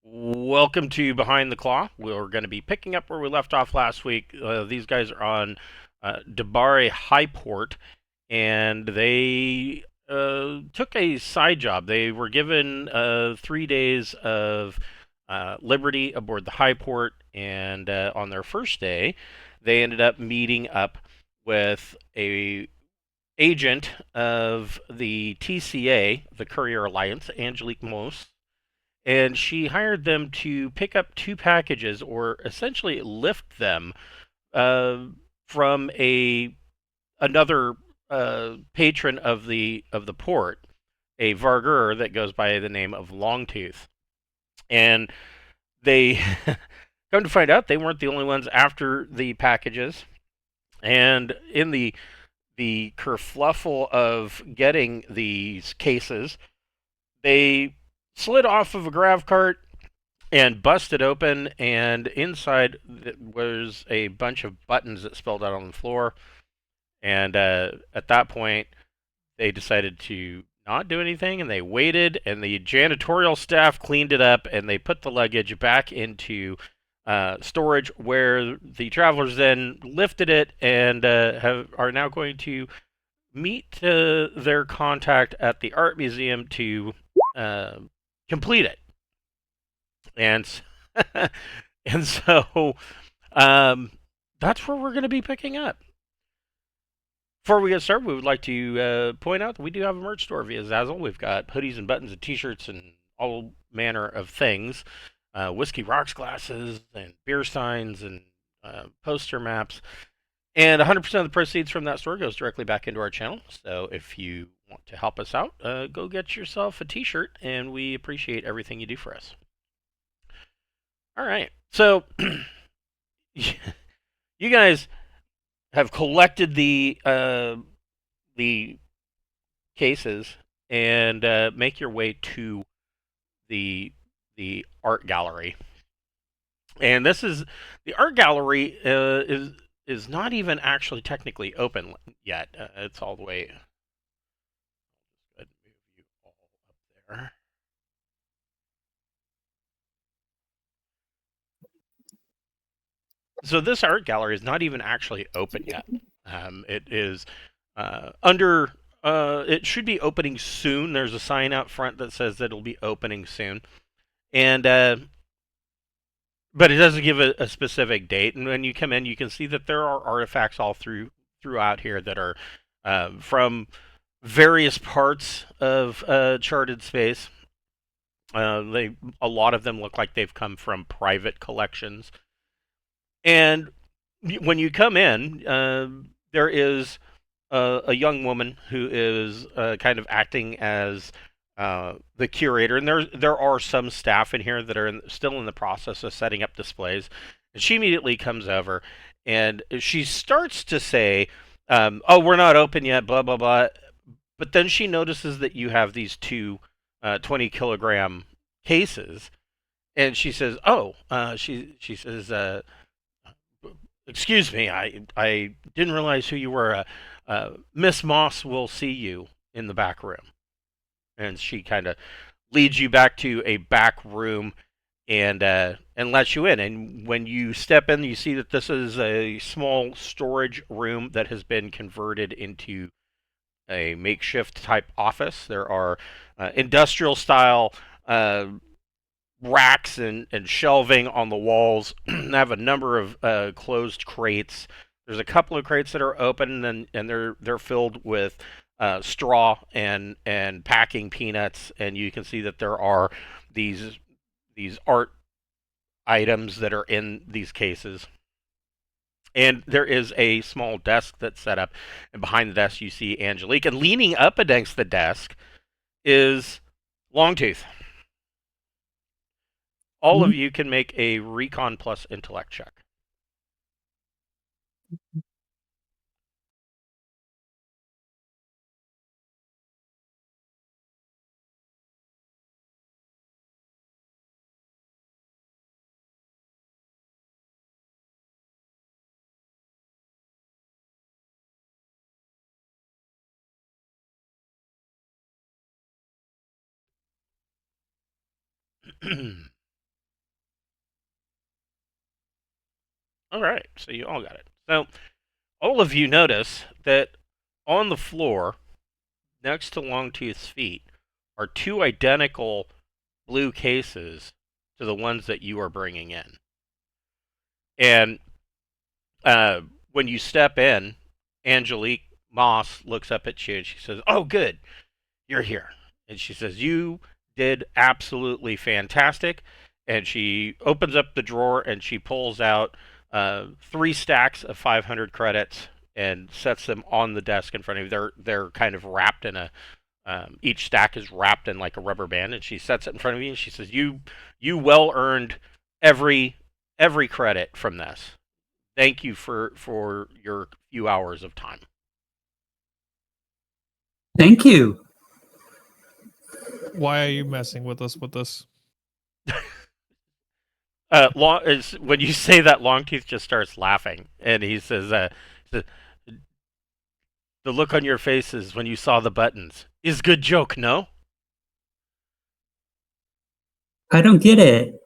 Welcome to Behind the Claw. We're going to be picking up where we left off last week. These guys are on Debare Highport, and they took a side job. They were given 3 days of liberty aboard the Highport, and on their first day, they ended up meeting up with a agent of the TCA, the Courier Alliance, Angelique Mose, and she hired them to pick up two packages or essentially lift them uh, from a another patron of the port, a vargur that goes by the name of Longtooth. And they come to find out they weren't the only ones after the packages. And in the kerfluffle of getting these cases, they slid off of a grav cart and busted open, and inside was a bunch of buttons that spilled out on the floor. And at that point, they decided to not do anything, and they waited, and the janitorial staff cleaned it up, and they put the luggage back into storage, where the travelers then lifted it and are now going to meet their contact at the art museum to uh, complete it. And and so um, that's where we're going to be picking up. Before we get started, we would like to point out that we do have a merch store via Zazzle. We've got hoodies and buttons and t-shirts and all manner of things. Whiskey rocks glasses and beer signs and poster maps. And 100% of the proceeds from that store goes directly back into our channel. So if you want to help us out, go get yourself a t-shirt, and we appreciate everything you do for us. All right. So you guys have collected the cases and make your way to the the art gallery. And this is the art gallery is not even actually technically open yet. It's all the way. Good, move you all up there. So this art gallery is not even actually open yet. It is under. It should be opening soon. There's a sign out front that says that it'll be opening soon, and but it doesn't give a specific date. And when you come in, you can see that there are artifacts all throughout here that are from various parts of charted space. They a lot of them look like they've come from private collections. And when you come in, there is a young woman who is kind of acting as the curator, and there are some staff in here that are still in the process of setting up displays. And she immediately comes over, and she starts to say, "Oh, we're not open yet," blah blah blah. But then she notices that you have these two 20-kilogram cases, and she says, "Oh," she says, "Excuse me, I didn't realize who you were. Miss Moss will see you in the back room." And she kind of leads you back to a back room and lets you in. And when you step in, you see that this is a small storage room that has been converted into a makeshift type office. There are industrial style racks and shelving on the walls. I have a number of closed crates. There's a couple of crates that are open, and they're filled with straw and packing peanuts. And you can see that there are these art items that are in these cases. And there is a small desk that's set up, and behind the desk you see Angelique, and leaning up against the desk is Longtooth. All of you can make a Recon plus Intellect check. All right, so you all got it. So all of you notice that on the floor next to Longtooth's feet are two identical blue cases to the ones that you are bringing in. And uh, when you step in, Angelique Moss looks up at you and she says, "Oh, good, you're here." And she says, "You did absolutely fantastic." And she opens up the drawer and she pulls out 3 stacks of 500 credits and sets them on the desk in front of you. They're kind of wrapped in a each stack is wrapped in like a rubber band, and she sets it in front of you and she says, "You well earned every credit from this. Thank you for your few hours of time." Thank you. Why are you messing with us with this? When you say that, Longtooth just starts laughing, and he says, "The look on your faces when you saw the buttons is good joke, no?" I don't get it.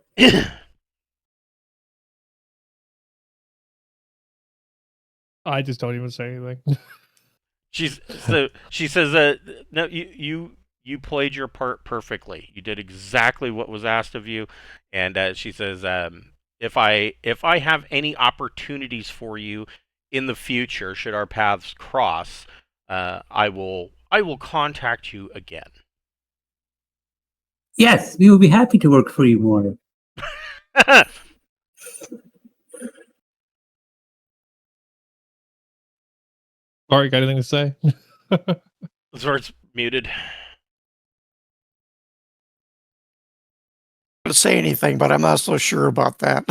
I just don't even say anything. She says, "No, you played your part perfectly. You did exactly what was asked of you." And she says, if I have any opportunities for you in the future, should our paths cross, I will contact you again." Yes, we will be happy to work for you more. Sorry, got anything to say? Zort's muted. To say anything, but I'm not so sure about that.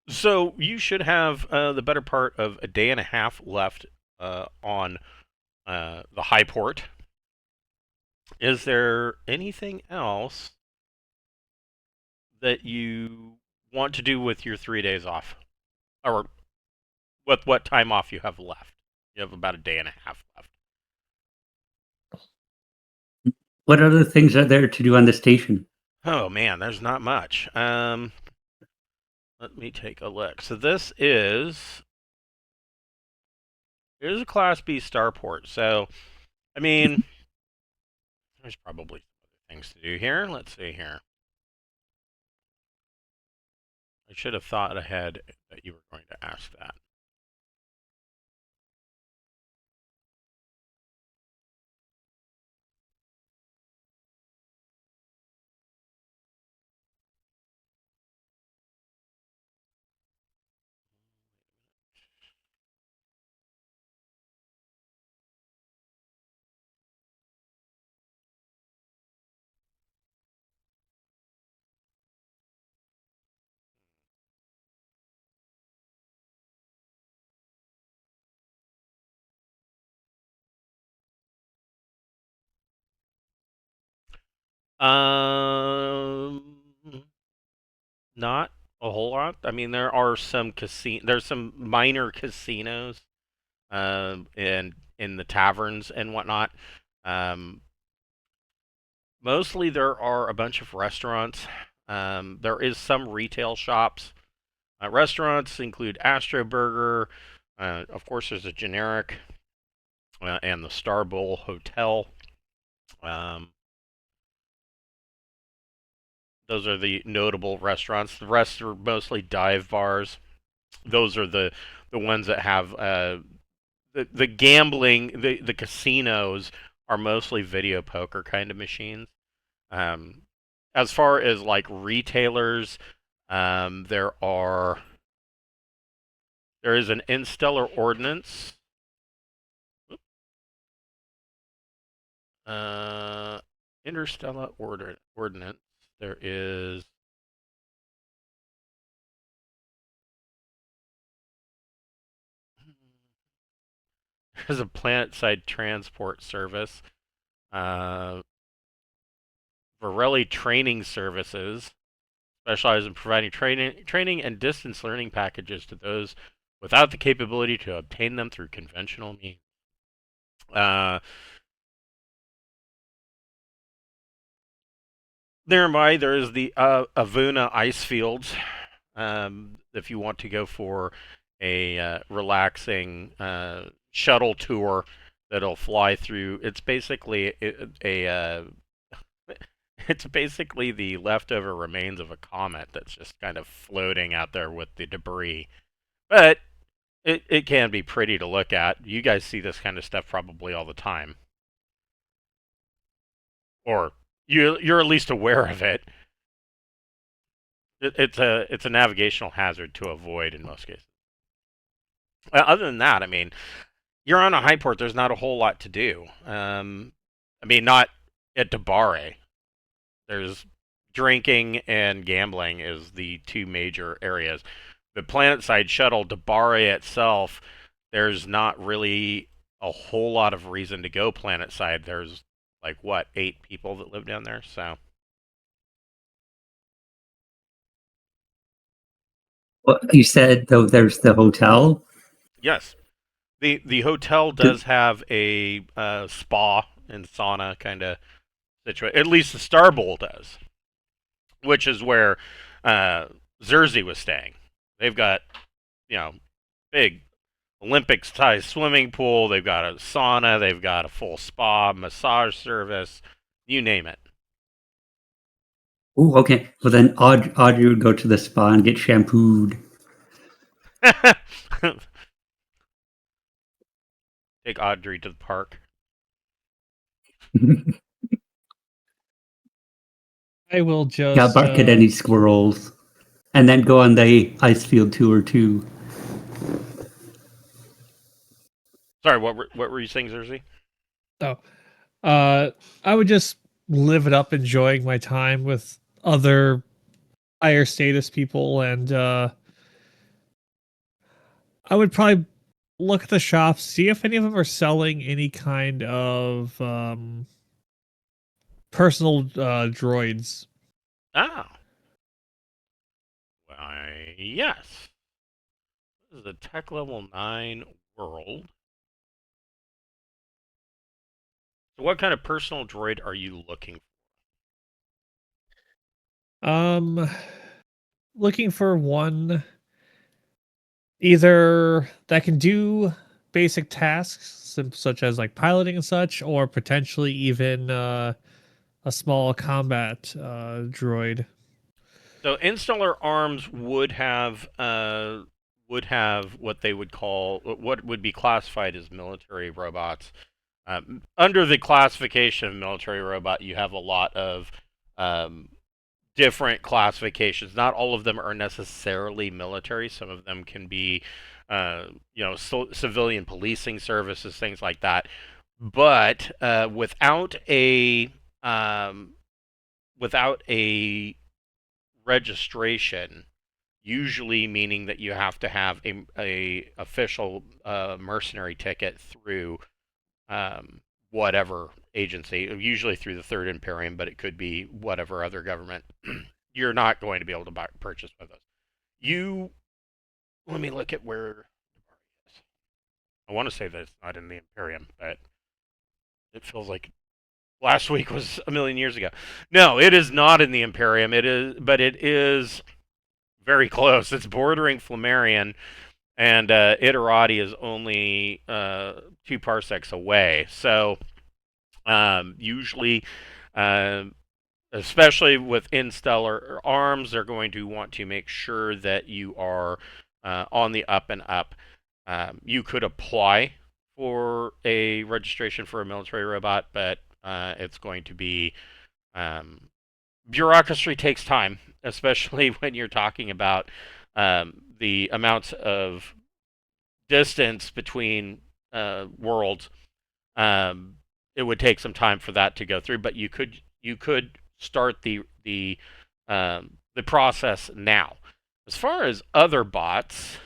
So you should have the better part of a day and a half left on the Highport. Is there anything else that you want to do with your 3 days off, or with what time off you have left? You have about a day and a half left. What other things are there to do on the station? Oh man, there's not much. Let me take a look. So this is a Class B starport. So, I mean, there's probably things to do here. Let's see here. I should have thought ahead that you were going to ask that. Not a whole lot. I mean, there are some there's some minor casinos, and in the taverns and whatnot. Um, Mostly there are a bunch of restaurants. There is some retail shops. Restaurants include Astro Burger. Of course, there's a generic, and the Star Bowl Hotel. Um, those are the notable restaurants. The rest are mostly dive bars. Those are the ones that have the gambling. The casinos are mostly video poker kind of machines. Um, as far as like retailers, there is an Interstellar Ordnance. Interstellar Ordnance. There is there's a planet-side transport service. Varelli Training Services specialize in providing training and distance learning packages to those without the capability to obtain them through conventional means. Nearby, there is the Avuna ice fields. If you want to go for a relaxing shuttle tour that'll fly through, it's basically it's basically the leftover remains of a comet that's just kind of floating out there with the debris. But it can be pretty to look at. You guys see this kind of stuff probably all the time, or you're at least aware of it. It's a navigational hazard to avoid in most cases. Other than that, I mean, you're on a high port. There's not a whole lot to do. I mean, not at Debare. There's drinking and gambling is the two major areas. The planetside shuttle, Debare itself, there's not really a whole lot of reason to go planetside. There's like what, 8 people that live down there, so Well, you said though there's the hotel. yes. The hotel Do, does have a spa and sauna kind of situation. At least the Star Bowl does, which is where uh, Zersey was staying. They've got, you know, big Olympics-sized swimming pool. They've got a sauna. They've got a full spa, massage service, you name it. oh, okay. Well, then Audrey would go to the spa and get shampooed. Take Audrey to the park. I will Yeah, just bark at any squirrels, and then go on the ice field tour too. Sorry, what were you saying, Zersey? oh, I would just live it up, enjoying my time with other higher status people, and I would probably look at the shops, see if any of them are selling any kind of personal droids. Ah, why, yes. This is a tech level 9 world. So what kind of personal droid are you looking Um, looking for one either that can do basic tasks such as like piloting and such, or potentially even a small combat droid. So Instellar Arms would have what they would call what would be classified as military robots. Under the classification of military robot, you have a lot of um, different classifications. Not all of them are necessarily military. Some of them can be, civilian policing services, things like that. But without a registration, usually meaning that you have to have a official mercenary ticket through whatever agency, usually through the Third Imperium, but it could be whatever other government. You're not going to be able to purchase one of those. You let me look at where I want to say that it's not in the Imperium, but it feels like last week was a million years ago. No, it is not in the Imperium. It is, but it is very close. It's bordering Flammarion, and Iterati is only 2 parsecs away. So usually, um, especially with Instellar Arms, they're going to want to make sure that you are on the up and up. You could apply for a registration for a military robot, but it's going to be bureaucracy takes time, especially when you're talking about the amounts of distance between worlds. Um, it would take some time for that to go through, but you could start the process now. As far as other bots, let's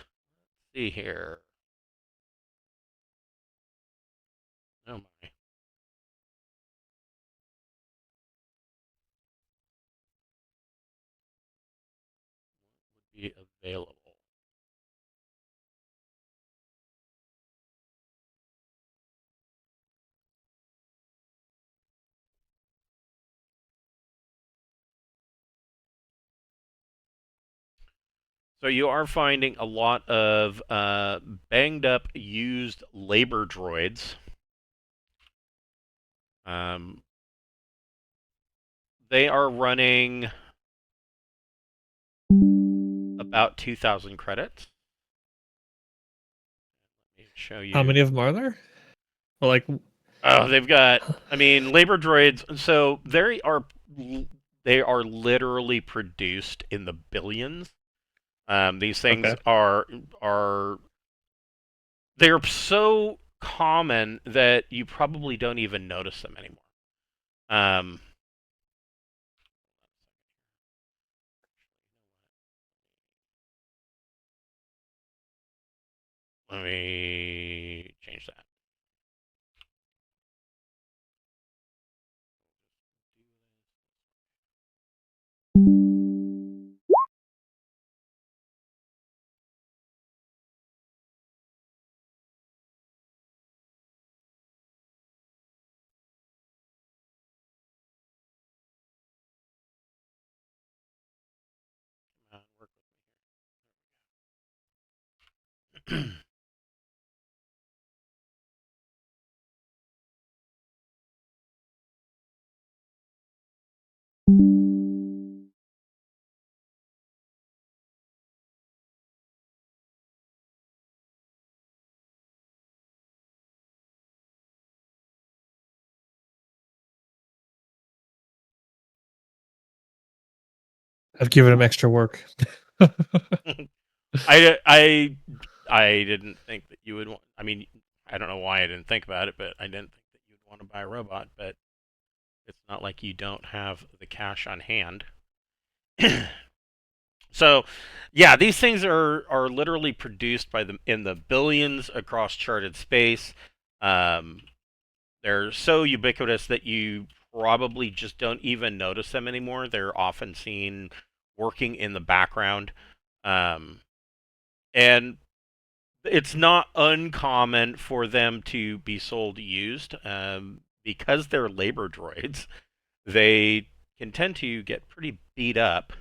see here. Oh my, be available. So you are finding a lot of banged up used labor droids. They are running about 2,000 credits. Let me show you. How many of them are there? Well, like, Oh, they've got. I mean, labor droids. So they are literally produced in the billions. These things okay. are they're so common that you probably don't even notice them anymore. Um, Let me change that. Work with me here. I've given him extra work. I didn't think that you would want. I mean, I don't know why I didn't think about it, but I didn't think that you'd want to buy a robot. But it's not like you don't have the cash on hand. So, yeah, these things are literally produced by the in the billions across charted space. Um, they're so ubiquitous that you probably just don't even notice them anymore. They're often seen working in the background. Um, and it's not uncommon for them to be sold used because they're labor droids. They can tend to get pretty beat up.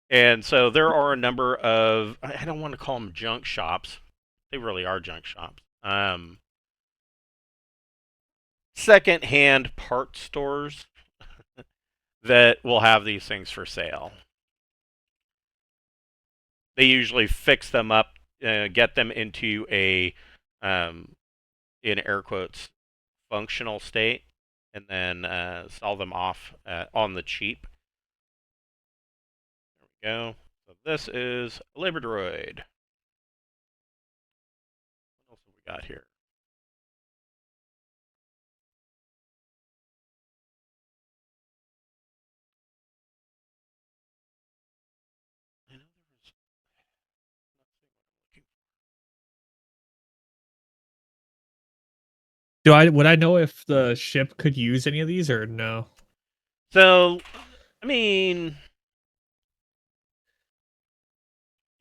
And so there are a number of, I don't want to call them junk shops. They really are junk shops. Second-hand part stores that will have these things for sale. They usually fix them up, get them into a, in air quotes, functional state, and then sell them off on the cheap. There we go. So this is a labor droid. What else have we got here? I know there was. Would I know if the ship could use any of these or no? So, I mean,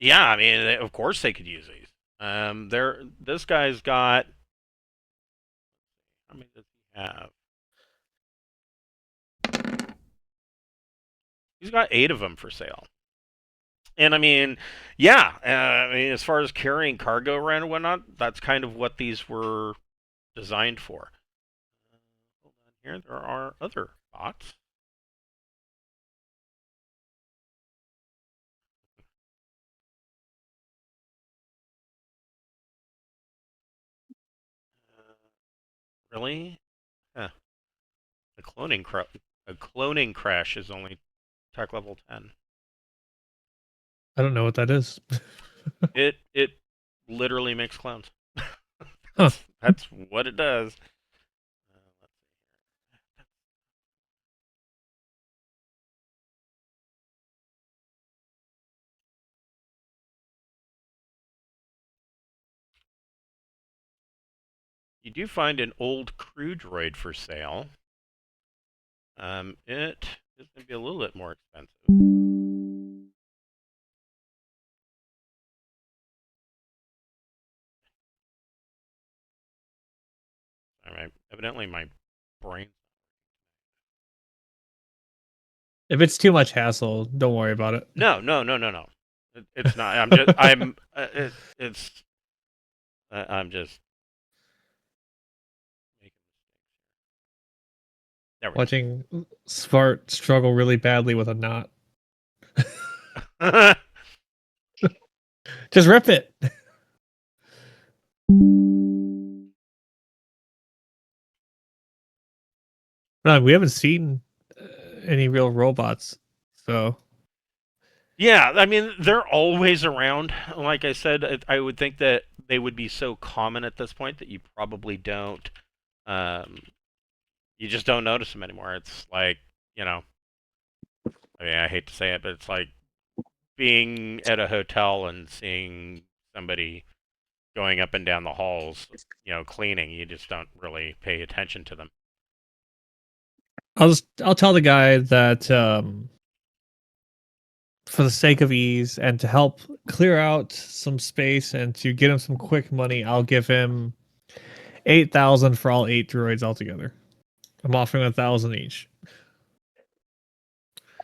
yeah, I mean, of course they could use these. This guy's got. How many does he have? He's got 8 of them for sale. And I mean, yeah, I mean, as far as carrying cargo around and whatnot, that's kind of what these were designed for. Hold on here, there are other bots. Really? Huh. A cloning crash is only tech level 10. I don't know what that is. It literally makes clones. Huh. That's what it does. Let's see here. You do find an old crew droid for sale. It is going to be a little bit more expensive. Evidently my brain. If it's too much hassle, don't worry about it. No. It's not. I'm just. I'm. It's. I'm just making mistakes. There we Watching Svart struggle really badly with a knot. go. Just rip it. No, we haven't seen any real robots, so Yeah, I mean they're always around. Like I said, I would think that they would be so common at this point that you probably don't. Um, you just don't notice them anymore. It's like, you know, I mean, I hate to say it, but it's like being at a hotel and seeing somebody going up and down the halls, cleaning. You just don't really pay attention to them. I'll tell the guy that for the sake of ease and to help clear out some space and to get him some quick money, I'll give him 8,000 for all 8 droids altogether. I'm offering 1,000 each.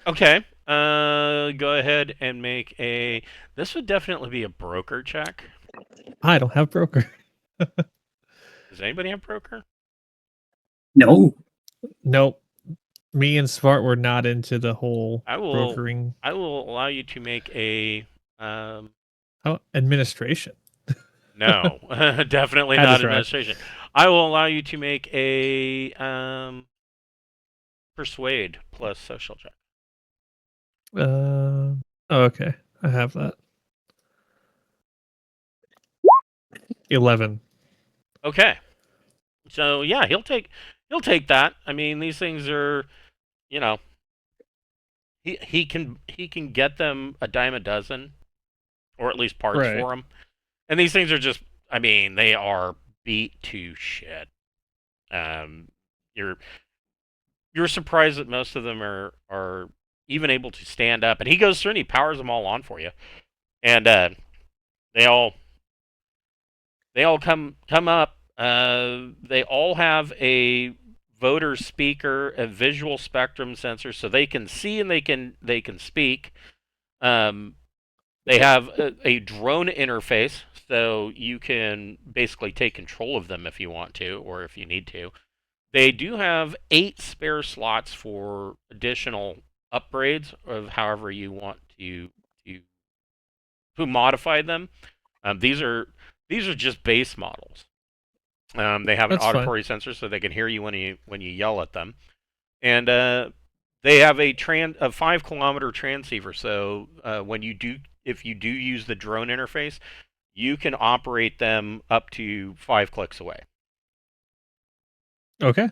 Okay. Go ahead and make a. This would definitely be a broker check. I don't have broker. Does anybody have broker? No. Nope. Me and Svart were not into the whole I will. brokering. I will allow you to make a. Oh, administration. No, definitely Had to not try. administration. I will allow you to make a persuade plus social check. Oh, okay. I have that. 11. Okay. So yeah, he'll take that. I mean, these things are, you know, he can get them a dime a dozen, or at least parts Right. for them. And these things are just, I mean, they are beat to shit. You're surprised that most of them are even able to stand up. And he goes through and he powers them all on for you. And they all come up. They all have a voter speaker, a visual spectrum sensor, so they can see and they can speak. They have a drone interface, so you can basically take control of them if you want to, or if you need to. They do have 8 spare slots for additional upgrades of however you want to modify them. These are just base models. They have an That's fine. auditory sensor, so they can hear you when you yell at them, and they have a 5-kilometer transceiver. So if you do use the drone interface, you can operate them up to 5 clicks away. Okay.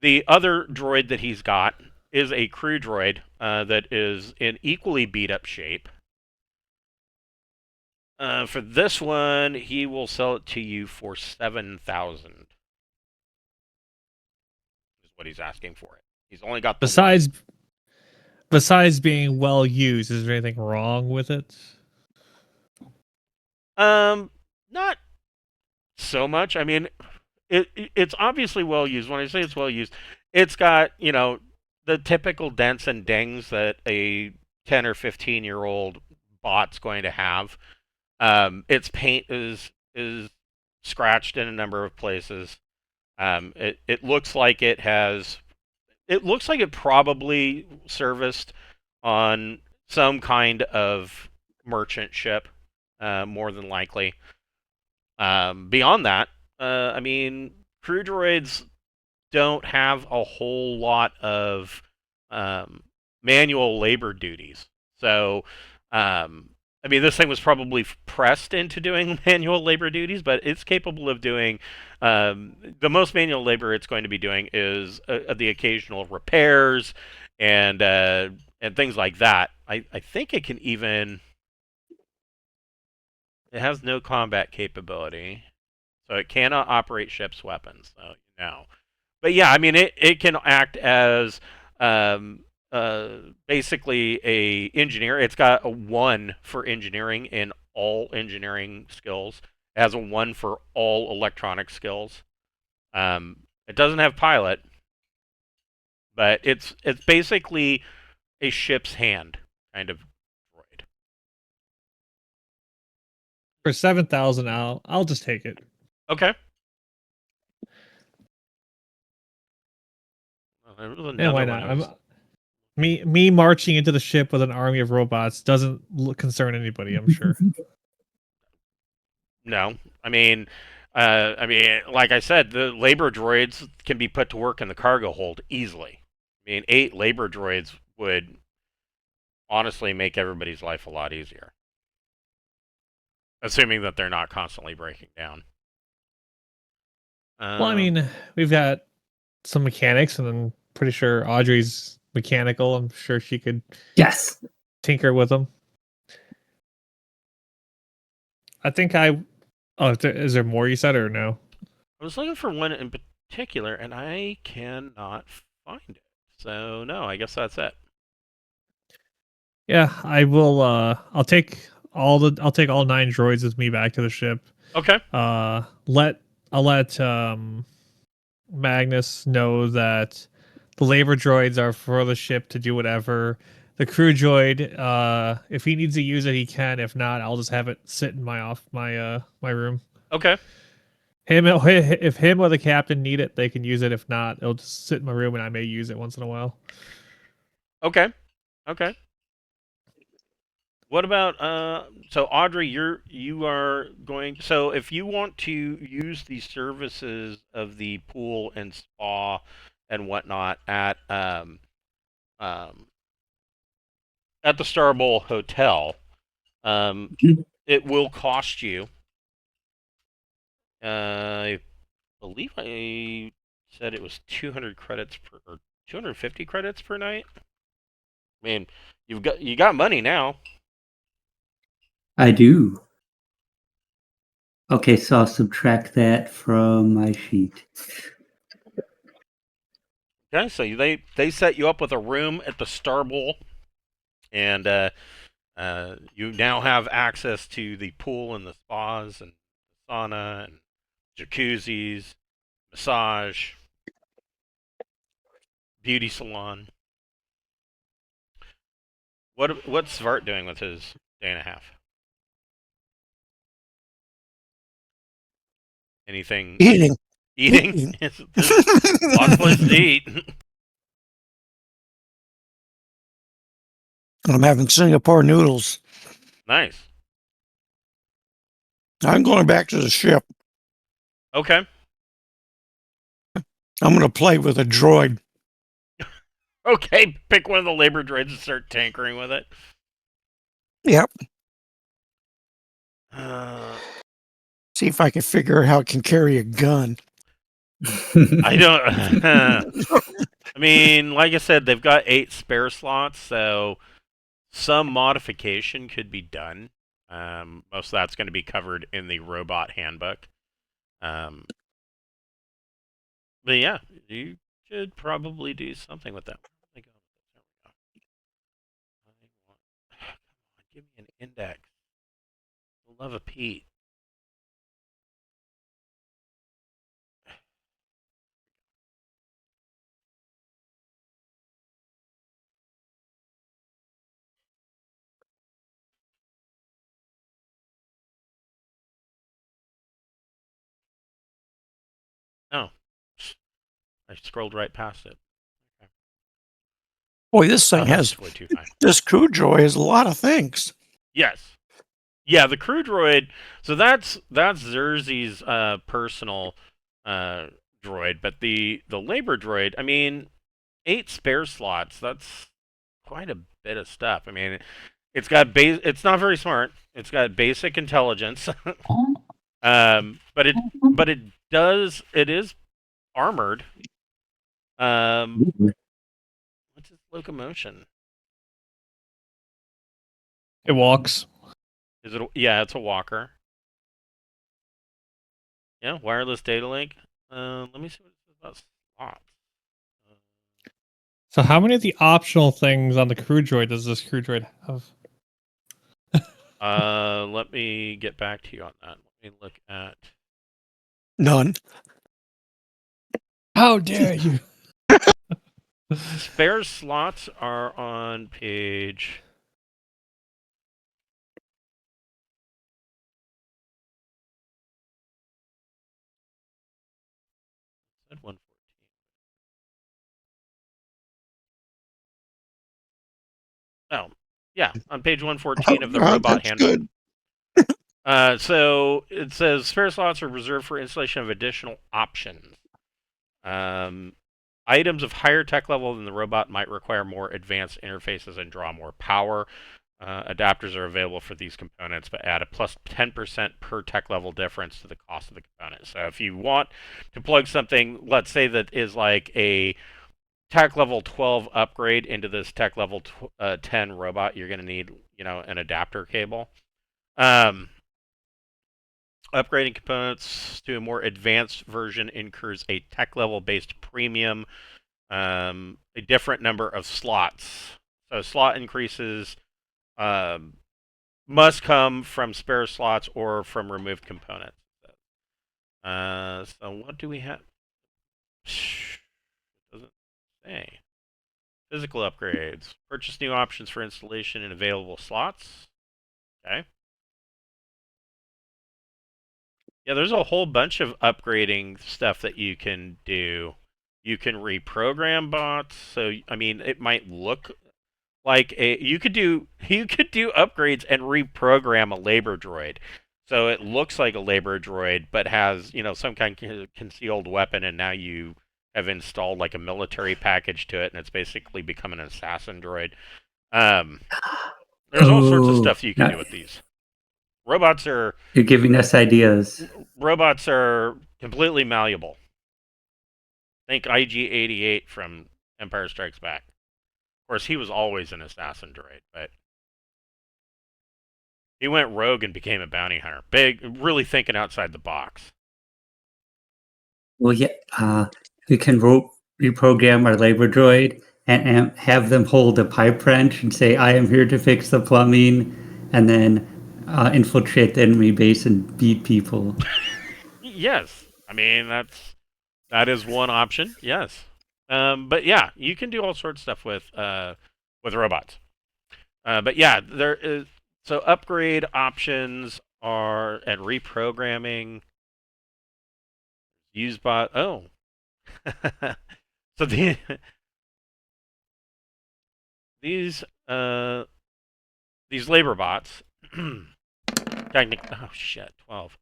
The other droid that he's got is a crew droid that is in equally beat up shape. For this one, he will sell it to you for 7,000. Is what he's asking for it. He's only got the Besides being well used, is there anything wrong with it? Not so much. I mean, it's obviously well used. When I say it's well used, it's got, the typical dents and dings that a 10 or 15-year-old bot's going to have. Its paint is scratched in a number of places. It looks like it has. It looks like it probably serviced on some kind of merchant ship, more than likely. Beyond that, I mean, crew droids don't have a whole lot of manual labor duties. So, I mean, this thing was probably pressed into doing manual labor duties, but it's capable of doing the most manual labor it's going to be doing is the occasional repairs and things like that. I think it can even. It has no combat capability, so it cannot operate ship's weapons. So but yeah, I mean, it can act as basically a engineer. It's got a 1 for engineering in all engineering skills. It has a 1 for all electronic skills. It doesn't have pilot, but it's basically a ship's hand kind of droid. For 7,000, I'll just take it. Okay. Well, there was Yeah, why another not? one. Me marching into the ship with an army of robots doesn't concern anybody, I'm sure. No, I mean, like I said, the labor droids can be put to work in the cargo hold easily. I mean, 8 labor droids would honestly make everybody's life a lot easier, assuming that they're not constantly breaking down. Well, I mean, we've got some mechanics, and I'm pretty sure Audrey's mechanical. I'm sure she could Yes. tinker with them. I think I. Oh, is there more you said or no? I was looking for one in particular, and I cannot find it. So no, I guess that's it. Yeah, I will. I'll take all 9 droids with me back to the ship. Okay. I'll let Magnus know that the labor droids are for the ship to do whatever. The crew droid, if he needs to use it, he can. If not, I'll just have it sit in my my room. Okay. If him or the captain need it, they can use it. If not, it'll just sit in my room, and I may use it once in a while. Okay. Okay. What about so Audrey, you are going, so if you want to use the services of the pool and spa and whatnot um at the Star Bowl Hotel, it will cost you I believe I said it was 200 credits per or 250 credits per night. I mean, you got money now. I do. Okay, so I'll subtract that from my sheet. Okay, so they set you up with a room at the Star Bowl, and you now have access to the pool and the spas and sauna and jacuzzis, massage, beauty salon. What's Svart doing with his day and a half? Anything? Eating. Eating? There's lots of places to eat. I'm having Singapore noodles. Nice. I'm going back to the ship. Okay. I'm going to play with a droid. Okay, pick one of the labor droids and start tinkering with it. Yep. Uh, See if I can figure out how it can carry a gun. I don't. I mean, like I said, they've got 8 spare slots, so some modification could be done. Most of that's going to be covered in the robot handbook. But yeah, you should probably do something with that. Where did I go? There we go. Come on, give me an index. I love a Pete. Oh, I scrolled right past it. Okay. Boy, this thing Oh, has, that's way too high. this crew droid has a lot of things. Yes. Yeah, the crew droid. So that's Xerxes' personal droid, but the labor droid. I mean, 8 spare slots. That's quite a bit of stuff. I mean, it's got It's not very smart. It's got basic intelligence. But it does. It is armored. What's its locomotion? It walks. Is it? Yeah, it's a walker. Yeah, wireless data link. Let me see what it says about slots. So, how many of the optional things on the crew droid does this crew droid have? Let me get back to you on that. Let me look at. None. How dare you? Spare slots are on page Yeah, on page 114 of the God, robot that's handbook. good. So it says spare slots are reserved for installation of additional options. Items of higher tech level than the robot might require more advanced interfaces and draw more power. Adapters are available for these components, but add a plus 10% per tech level difference to the cost of the component. So if you want to plug something, let's say that is like a tech level 12 upgrade into this tech level 10 robot, you're going to need, an adapter cable. Upgrading components to a more advanced version incurs a tech level based premium, a different number of slots. So slot increases must come from spare slots or from removed components. So what do we have? It doesn't say. Physical upgrades. Purchase new options for installation in available slots. Okay. Yeah, there's a whole bunch of upgrading stuff that you can do. You can reprogram bots. So I mean, it might look like you could do upgrades and reprogram a labor droid. So it looks like a labor droid, but has some kind of concealed weapon, and now you have installed like a military package to it, and it's basically become an assassin droid. There's all sorts of stuff you can do with these. You're giving us ideas. Robots are completely malleable. Think IG-88 from Empire Strikes Back. Of course, he was always an assassin droid, but he went rogue and became a bounty hunter. Really thinking outside the box. Well, yeah, we can reprogram our labor droid and have them hold a pipe wrench and say, "I am here to fix the plumbing," and then infiltrate the enemy base and beat people. Yes, I mean that is one option. Yes, but yeah, you can do all sorts of stuff with robots. But yeah, there is so upgrade options are and reprogramming. Use bot. Oh, so these labor bots. Oh shit, 12.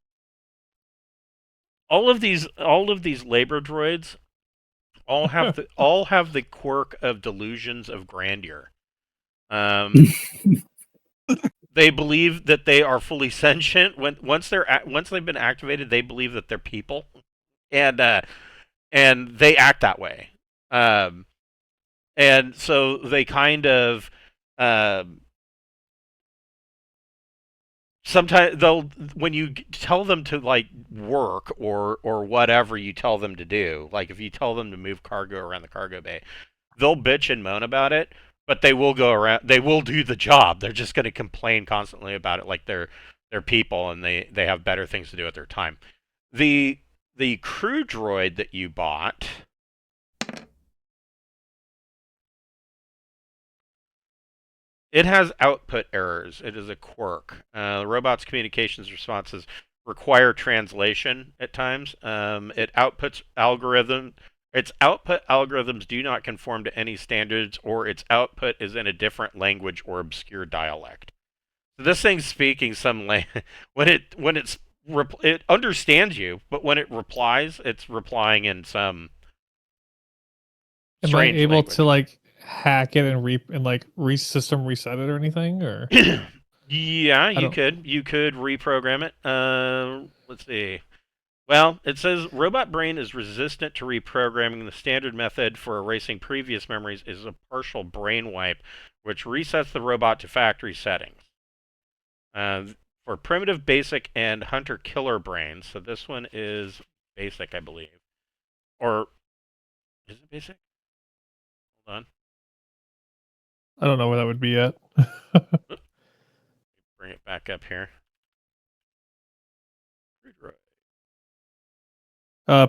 All of these labor droids all have the quirk of delusions of grandeur. They believe that they are fully sentient. Once they've been activated, they believe that they're people, and they act that way. And so they kind of sometimes when you tell them to like work or whatever you tell them to do, like if you tell them to move cargo around the cargo bay, they'll bitch and moan about it, but they will go around. They will do the job. They're just going to complain constantly about it, like they're people and they have better things to do with their time. The crew droid that you bought. It has output errors. It is a quirk. The robot's communications responses require translation at times. Its output algorithms do not conform to any standards, or its output is in a different language or obscure dialect. So this thing's speaking some it understands you, but when it replies, it's replying in some Am I strange able language. to like hack it and system reset it or anything? Or yeah, you could reprogram it. Let's see. Well, it says robot brain is resistant to reprogramming. The standard method for erasing previous memories is a partial brain wipe, which resets the robot to factory settings. For primitive, basic, and hunter-killer brains, so this one is basic, I believe. Or is it basic? Hold on. I don't know where that would be at. Bring it back up here.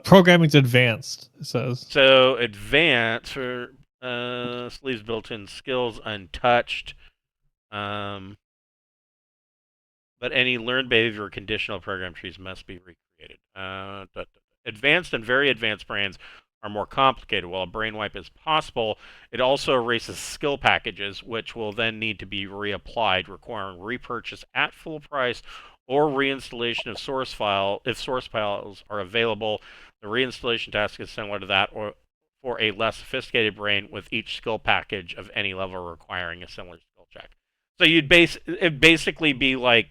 Programming's advanced, it says. So advanced for leaves built-in skills untouched. But any learned behavior or conditional program trees must be recreated. Advanced and very advanced brains are more complicated. While a brain wipe is possible, it also erases skill packages, which will then need to be reapplied, requiring repurchase at full price or reinstallation of source file if source files are available. The reinstallation task is similar to that, or for a less sophisticated brain with each skill package of any level requiring a similar skill check. So it'd basically be like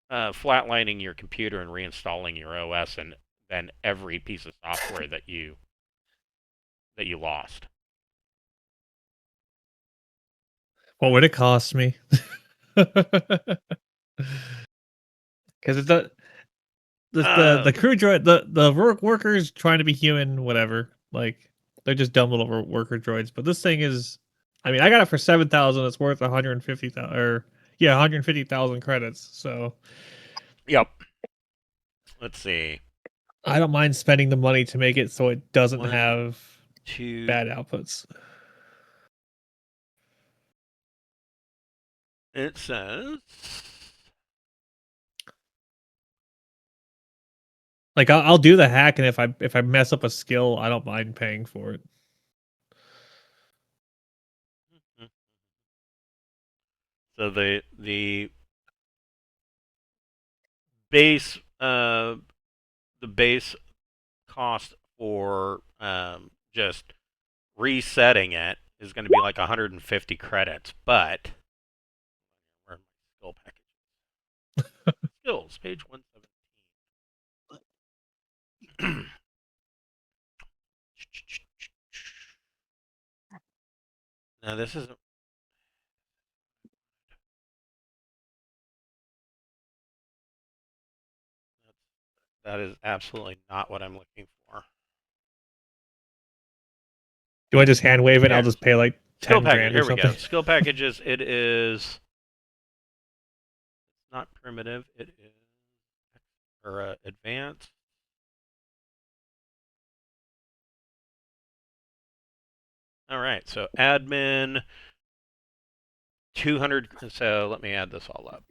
flatlining your computer and reinstalling your OS and then every piece of software that you lost. What would it cost me? Because it's the crew droid, the workers trying to be human, whatever. Like they're just dumb little worker droids. But this thing is, I mean, I got it for 7,000. It's worth 150,000, or yeah, 150,000 credits. So Yep. Let's see. I don't mind spending the money to make it so it doesn't have 2. bad outputs. It says. Like I'll do the hack, and if I mess up a skill, I don't mind paying for it. So the base cost for just resetting it is going to be like 150 credits, but where are my skill packages? Skills, page 117. Now this isn't. That is absolutely not what I'm looking for. Do I just hand wave it? Here. I'll just pay like Skill 10 package. grand Here or we something. go. Skill packages. It is not primitive. It is advanced. All right. So admin 200. So let me add this all up.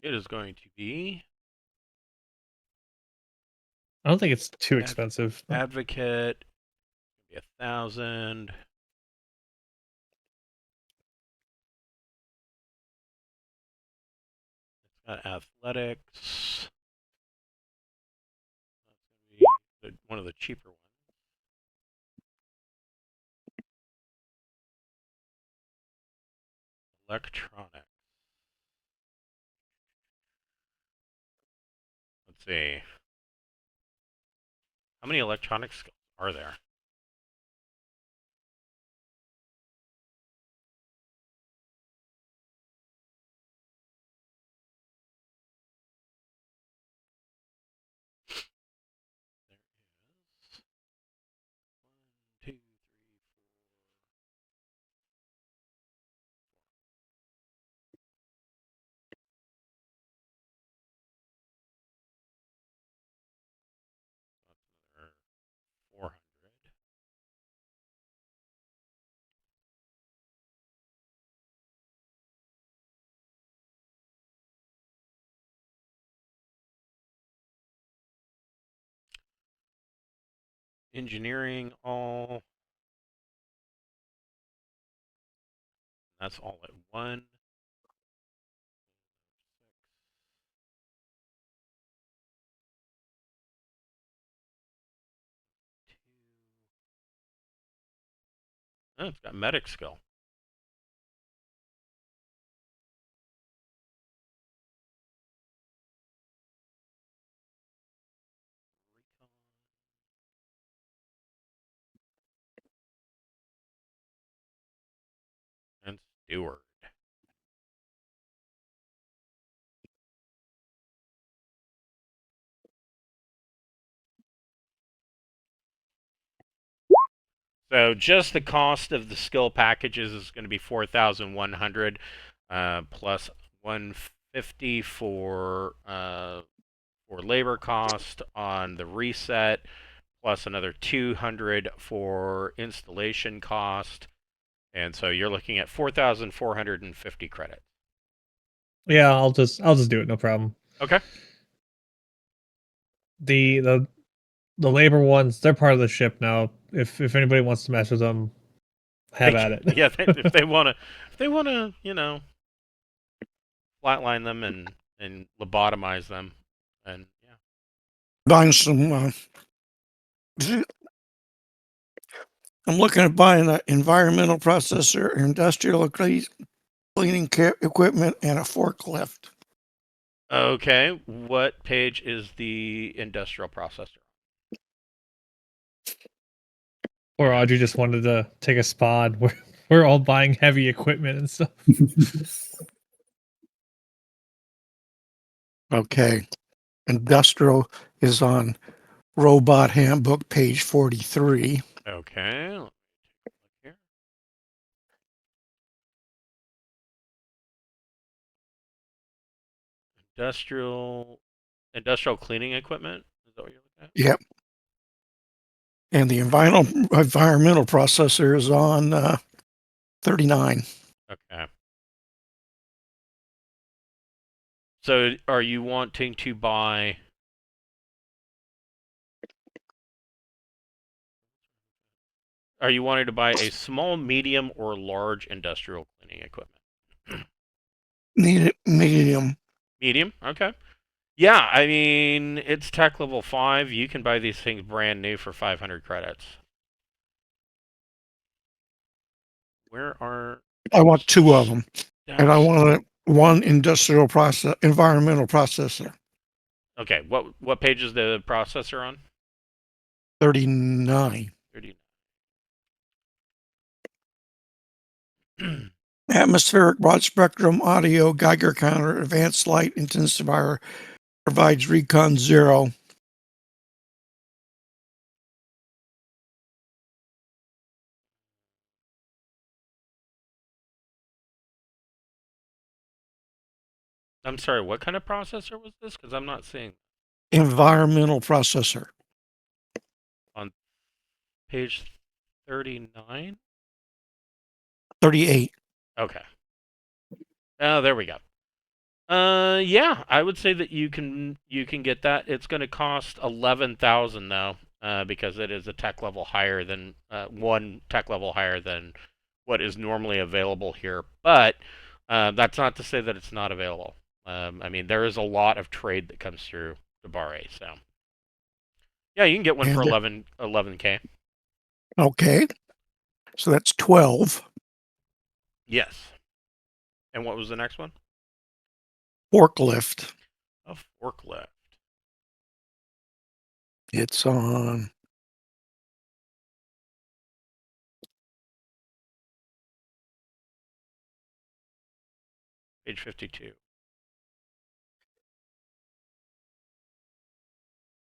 It is going to be I don't think it's too expensive. advocate. Be 1,000. It's got athletics. That's going to be one of the cheaper ones. Electronics. Let's see. How many electronic skills are there? There is 1, 2, 3, 4. That's another 400. Engineering all. That's all at 1. Oh, it's got medic skill. And steward. So just the cost of the skill packages is going to be 4,100 plus 150 for labor cost on the reset, plus another 200 for installation cost, and so you're looking at 4,450 credits. Yeah, I'll just do it, no problem. Okay. The the labor ones, they're part of the ship now. If anybody wants to mess with them, have at it. Yeah, if they want to, flatline them and lobotomize them, and yeah. Buying some. I'm looking at buying an environmental processor, industrial cleaning equipment, and a forklift. Okay, what page is the industrial processor? Or Audrey just wanted to take a spot. We're all buying heavy equipment and stuff. Okay. Industrial is on Robot Handbook, page 43. Okay, let me take a look here. Industrial cleaning equipment. Is that what you're looking at? Yep. And the environmental processor is on 39. Okay. So, are you wanting to buy? Are you wanting to buy a small, medium, or large industrial cleaning equipment? Need it medium. Medium. Okay. Yeah, I mean it's tech level 5. You can buy these things brand new for 500 credits. Where are? I want 2 of them, and I Dash- want one environmental processor. Okay, what page is the processor on? 39. 39. Atmospheric broad spectrum audio Geiger counter advanced light intensifier provides recon 0. I'm sorry, what kind of processor was this? Because I'm not seeing Environmental processor. on page 39. 38. Okay. Oh, there we go. Yeah, I would say that you can get that. It's going to cost 11,000 though, because it is a tech level higher than one tech level higher than what is normally available here. But that's not to say that it's not available. I mean, there is a lot of trade that comes through Dabare, so yeah, you can get one for 11K. Okay. So that's 12. Yes. And what was the next one? Forklift. A forklift. It's on Page 52.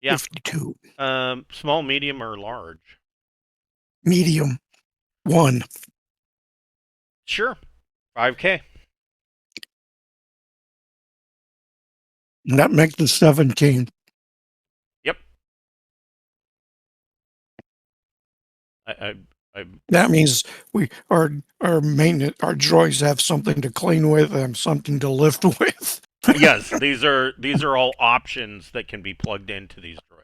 Yeah. 52. Small, medium, or large? Medium. 1. Sure. 5K. And that makes it 17. Yep. I That means our maintenance, our droids have something to clean with and something to lift with. yes, these are all options that can be plugged into these droids.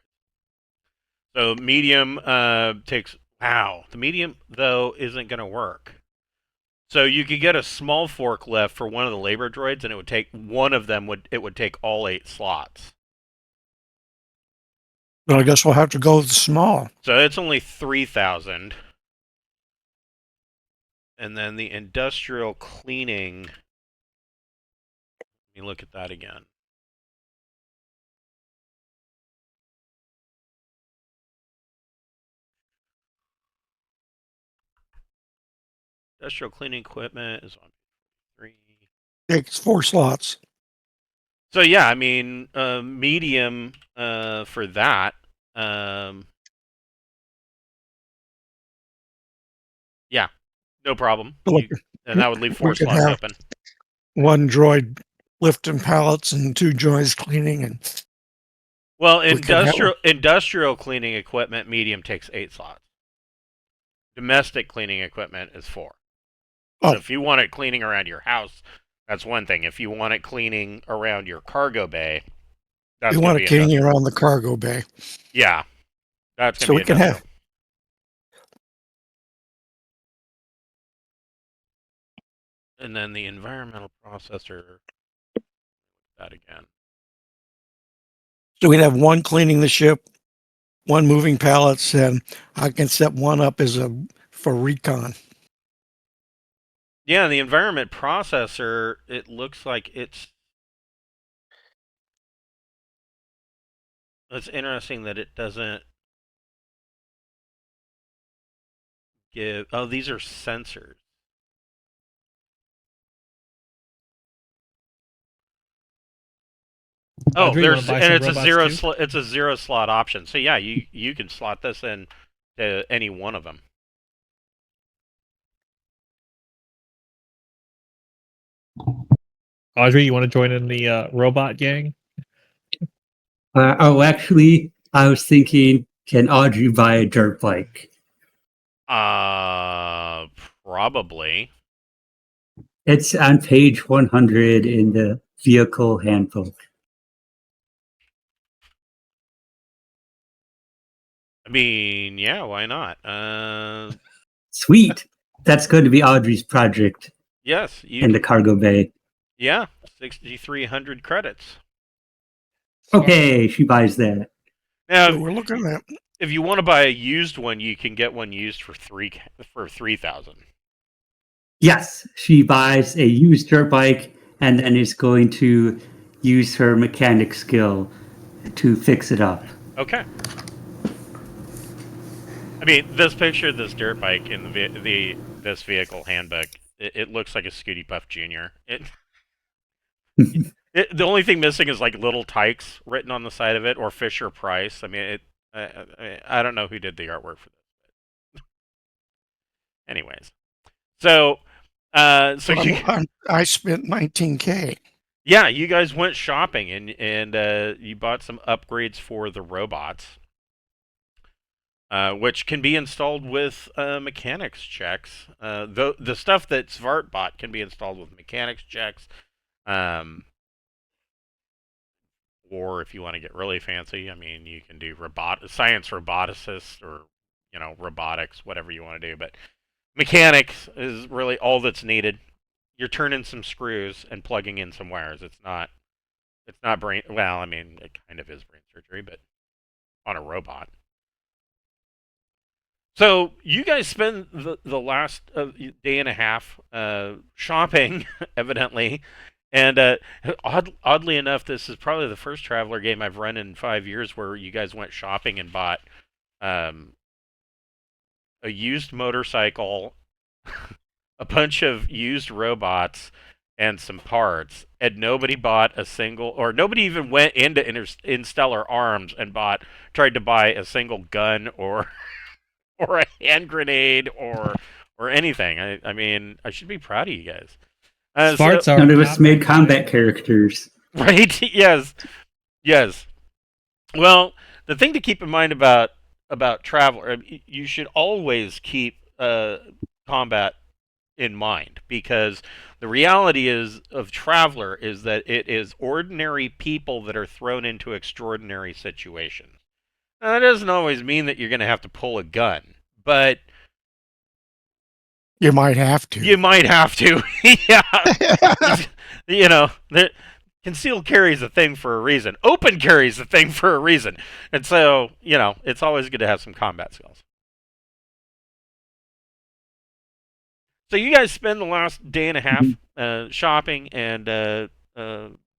So medium takes. Wow, the medium though isn't going to work. So you could get a small forklift for one of the labor droids, and it would take one of them would take all 8 slots. But I guess we'll have to go with the small. So it's only 3,000. And then the industrial cleaning. Let me look at that again. Industrial cleaning equipment is on 3. Takes 4 slots. So yeah, I mean, medium for that. Yeah, no problem. Look, And that would leave 4 we could slots have open. 1 droid lifting pallets and 2 droids cleaning. And Well, we could have- industrial cleaning equipment, medium takes 8 slots. Domestic cleaning equipment is 4. Oh. So if you want it cleaning around your house, that's one thing. If you want it cleaning around your cargo bay, that's we gonna want be it cleaning industrial. around the cargo bay. Yeah. That's going So to we be can industrial. have, And then the environmental processor, that again. so we'd have one cleaning the ship, one moving pallets, and I can set one up for recon. Yeah, the environment processor, it looks like it's interesting that it doesn't give. Oh, these are sensors. Oh, Audrey, you want there's to buy and some it's a robots too? it's a 0 slot option. So yeah, you can slot this in to any one of them. Audrey, you want to join in the robot gang? Actually, I was thinking, can Audrey buy a dirt bike? Probably. It's on page 100 in the vehicle handbook. I mean, yeah, why not? Sweet. That's going to be Audrey's project Yes, you in the can. cargo bay. Yeah, 6,300 credits. Okay, she buys that. Now, So we're looking at, if you want to buy a used one, you can get one used for 3,000. Yes, she buys a used dirt bike and then is going to use her mechanic skill to fix it up. Okay. I mean, this picture of this dirt bike in this vehicle handbook, it looks like a Scooty Puff Jr. The only thing missing is like little tykes written on the side of it, or Fisher Price. I mean, I don't know who did the artwork for this. Anyways, so I spent $19K. yeah, you guys went shopping and you bought some upgrades for the robots. Which can be installed with mechanics checks. The stuff that Svart bought can be installed with mechanics checks. Or if you want to get really fancy, I mean, you can do science roboticist or, robotics, whatever you want to do. But mechanics is really all that's needed. You're turning some screws and plugging in some wires. It's not brain. Well, I mean, it kind of is brain surgery, but on a robot. So you guys spend the last day and a half shopping, evidently, and oddly enough, this is probably the first Traveler game I've run in 5 years where you guys went shopping and bought a used motorcycle, a bunch of used robots, and some parts, and nobody bought a single, or nobody even went into Interstellar Arms and tried to buy a single gun or or a hand grenade or anything. I mean, I should be proud of you guys. Smarts are None of us made combat characters. Right? Yes. Well, the thing to keep in mind about Traveler, you should always keep combat in mind, because the reality of Traveler is that it is ordinary people that are thrown into extraordinary situations. Now, that doesn't always mean that you're going to have to pull a gun, but You might have to. you might have to. Yeah. Concealed carry is a thing for a reason. Open carry is a thing for a reason. And so, it's always good to have some combat skills. So you guys spend the last day and a half shopping and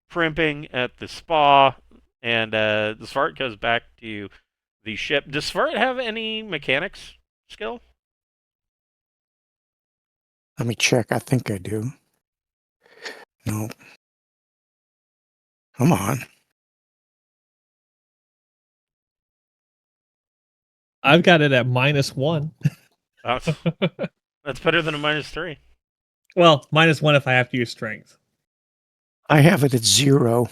primping at the spa, and the Svart goes back to the ship. Does Svart have any mechanics skill? Let me check. I think I do. No. Come on. I've got it at -1. That's better than a -3. Well, -1 if I have to use strength. I have it at 0.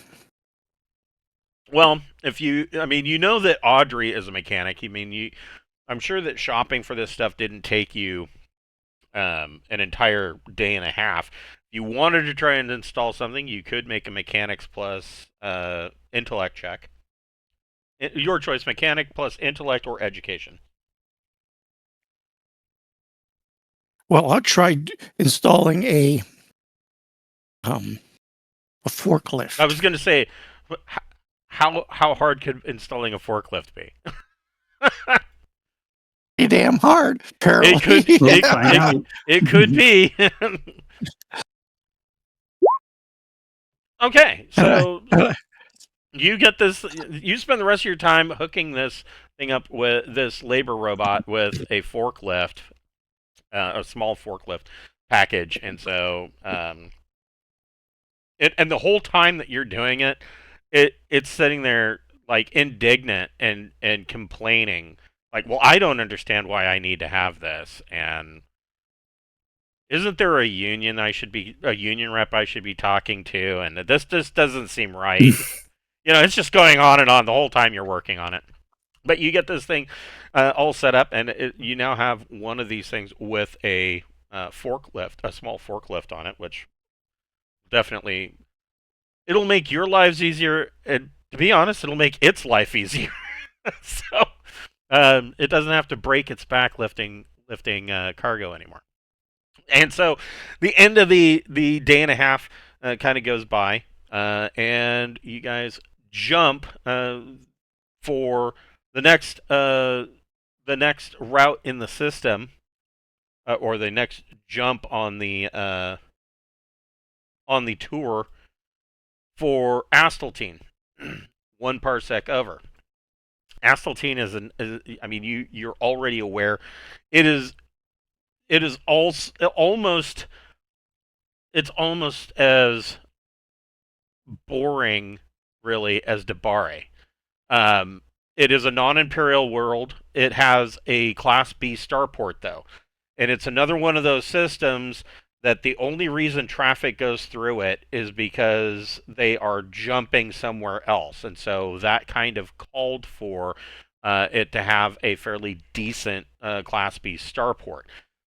Well, you know that Audrey is a mechanic. I'm sure that shopping for this stuff didn't take you an entire day and a half. If you wanted to try and install something, you could make a mechanics plus intellect check. Your choice: mechanic plus intellect or education. Well, I tried installing a forklift. I was going to say, how hard could installing a forklift be? Pretty damn hard, apparently. It could We'll it, find out. it could be. Okay, so you get this. You spend the rest of your time hooking this thing up with this labor robot with a forklift, a small forklift package, and so and the whole time that you're doing it, it's sitting there like indignant and complaining, like, well, I don't understand why I need to have this, and isn't there a union rep I should be talking to, and this just doesn't seem right. It's just going on and on the whole time you're working on it. But you get this thing all set up, and you now have one of these things with a forklift, a small forklift on it, which definitely it'll make your lives easier, and to be honest, it'll make its life easier. So it doesn't have to break its back lifting cargo anymore. And so the end of the day and a half kind of goes by, and you guys jump for the next route in the system, or the next jump on the tour for Asteltine, 1 parsec over. Asteltine you're already aware, it is almost as boring, really, as Debare. It is a non-imperial world. It has a Class B starport, though, and it's another one of those systems that the only reason traffic goes through it is because they are jumping somewhere else, and so that kind of called for it to have a fairly decent Class B starport.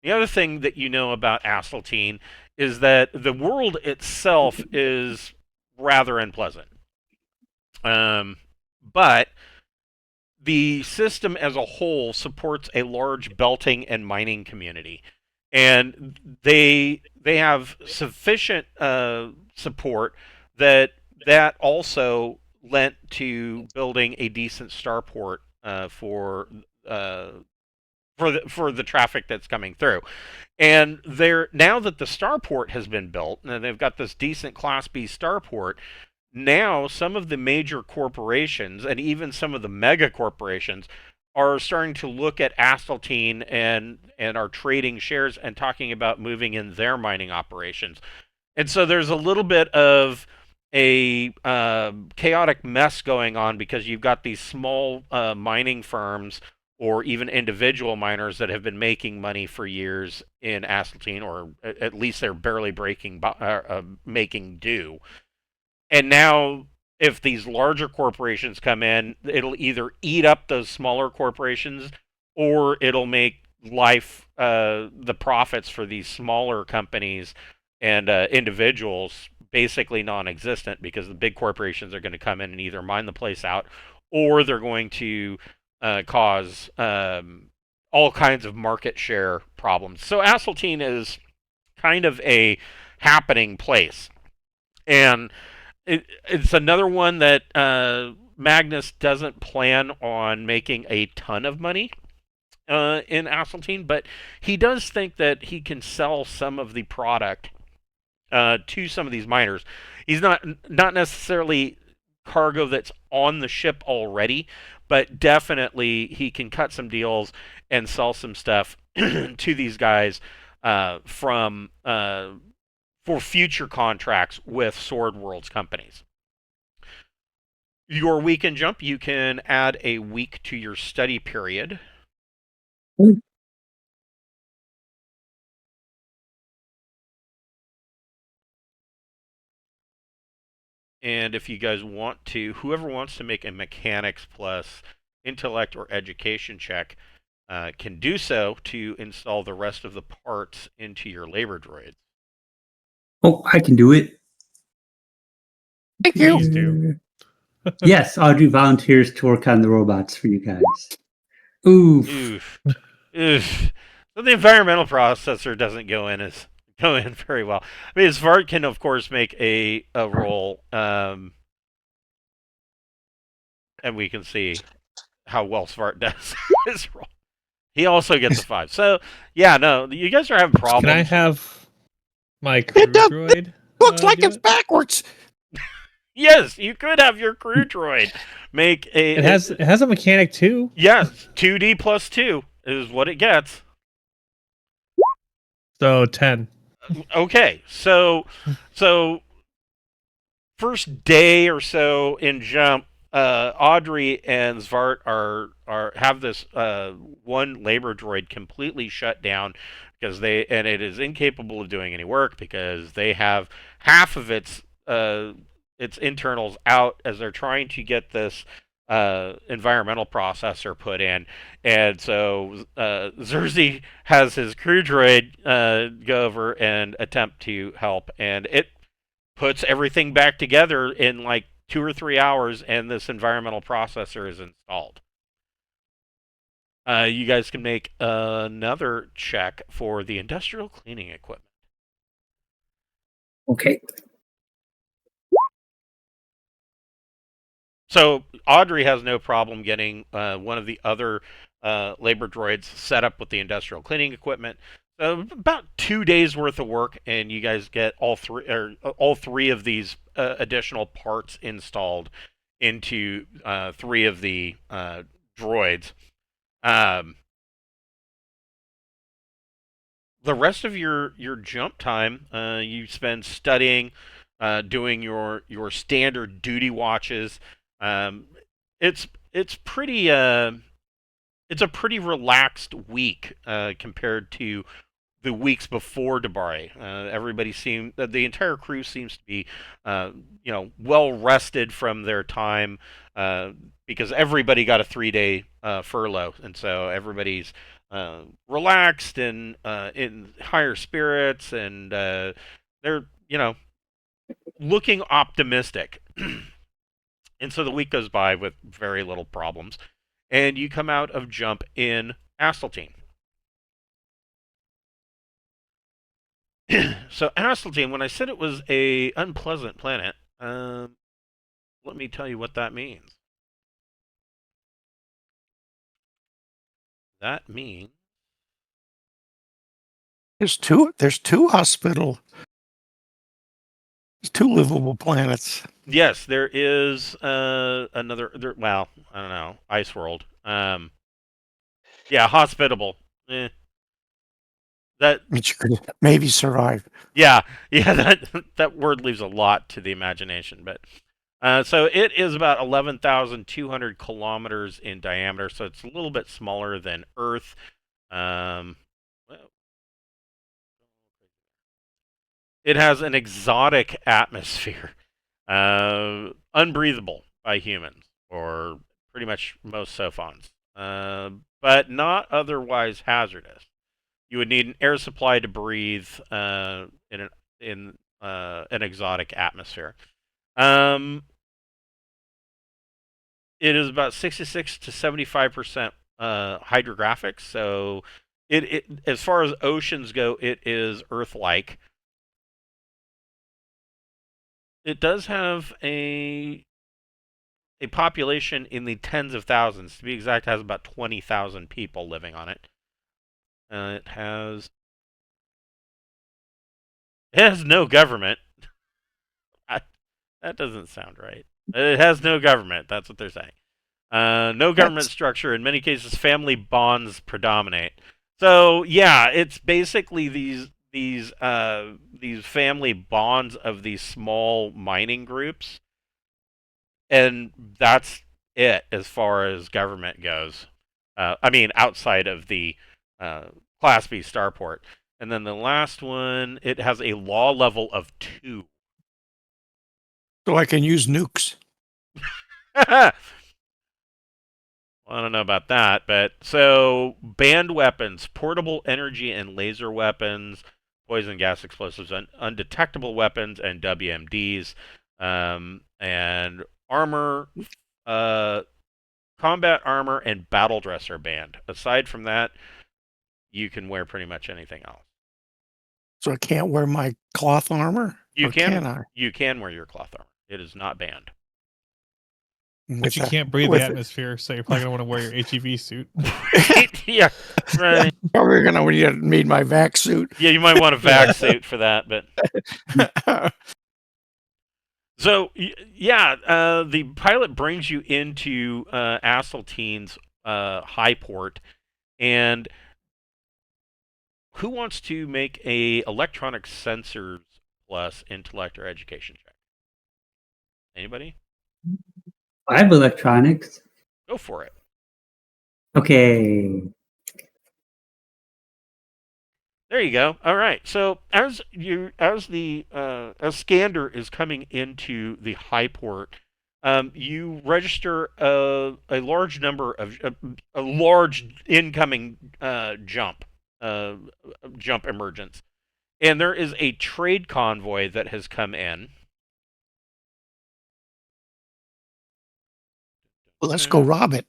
The other thing that you know about Asteltine is that the world itself is rather unpleasant. But the system as a whole supports a large belting and mining community, and they have sufficient support that also lent to building a decent starport for the traffic that's coming through. And now that the starport has been built and they've got this decent Class B starport, now some of the major corporations and even some of the mega corporations are starting to look at Asteltine and are trading shares and talking about moving in their mining operations. And so there's a little bit of a chaotic mess going on, because you've got these small mining firms or even individual miners that have been making money for years in Asteltine, or at least they're barely making do. And now, if these larger corporations come in, it'll either eat up those smaller corporations, or it'll make the profits for these smaller companies and individuals basically non-existent, because the big corporations are going to come in and either mine the place out, or they're going to cause all kinds of market share problems. So Asteltine is kind of a happening place. And it's another one that Magnus doesn't plan on making a ton of money in Asteltine, but he does think that he can sell some of the product to some of these miners. He's not necessarily cargo that's on the ship already, but definitely he can cut some deals and sell some stuff to these guys for future contracts with Sword Worlds companies. Your weekend jump, you can add a week to your study period. And if you guys want to, whoever wants to make a mechanics plus intellect or education check can do so to install the rest of the parts into your labor droids. Oh, I can do it. Thank you. Please do. Yes, Audrey volunteers to work on the robots for you guys. Oof. Oof. Oof. So the environmental processor doesn't go in very well. I mean, Svart can of course make a roll, and we can see how well Svart does his roll. He also gets a 5. So yeah, no, you guys are having problems. Can I have my crew It does- droid? Looks like do it's it? backwards. Yes, you could have your crew droid make a. It has a mechanic too. Yes, 2D plus 2 is what it gets. So 10. Okay, so first day or so in jump, Audrey and Svart have this one labor droid completely shut down because it is incapable of doing any work because they have half of its internals out as they're trying to get this environmental processor put in, and so Zerzy has his crew droid go over and attempt to help, and it puts everything back together in like 2 or 3 hours, and this environmental processor is installed. You guys can make another check for the industrial cleaning equipment. Okay. So Audrey has no problem getting one of the other labor droids set up with the industrial cleaning equipment. So about 2 days worth of work, and you guys get all three of these additional parts installed into 3 of the droids. The rest of your jump time, you spend studying, doing your standard duty watches. It's pretty it's a pretty relaxed week compared to the weeks before Debari. The entire crew seems to be well rested from their time because everybody got a 3-day furlough, and so everybody's relaxed and in higher spirits, and they're looking optimistic. And so the week goes by with very little problems, and you come out of jump in Asteltine. So Asteltine, when I said it was a unpleasant planet, let me tell you what that means. That means There's two hospital. There's 2 livable planets. yes, there is another. Well, I don't know, Ice World. Yeah, hospitable. That Which you could maybe survive. yeah, that word leaves a lot to the imagination, but. So it is about 11,200 kilometers in diameter, so it's a little bit smaller than Earth. It has an exotic atmosphere, unbreathable by humans, or pretty much most sophons, but not otherwise hazardous. You would need an air supply to breathe in an exotic atmosphere. It is about 66 to 75% hydrographic, so it as far as oceans go, it is Earth-like. It does have a population in the tens of thousands. To be exact, it has about 20,000 people living on it. It has no government. That doesn't sound right. It has no government. That's what they're saying. No government structure. In many cases, family bonds predominate. So yeah, it's basically these family bonds of these small mining groups, and that's it as far as government goes. I mean, outside of the Class B starport. And then the last one, it has a law level of 2. So I can use nukes. I don't know about that, but so banned weapons, portable energy and laser weapons, poison gas explosives, undetectable weapons, and WMDs. And armor, combat armor, and battle dress are banned. Aside from that, you can wear pretty much anything else. So I can't wear my cloth armor? You Or can I? You can wear your cloth armor. It is not banned. But you can't breathe the atmosphere, so you're probably gonna want to wear your HEV suit. Yeah, right. Probably gonna need my vac suit. Yeah, you might want a vac suit for that, but so yeah, the pilot brings you into Asteltine's Highport, and who wants to make a electronic sensors plus intellect or education check? Anybody? I have electronics. Go for it. Okay. There you go. All right. So as Scander is coming into the Highport, you register a large number of a large incoming jump emergence, and there is a trade convoy that has come in. Well, let's go rob it.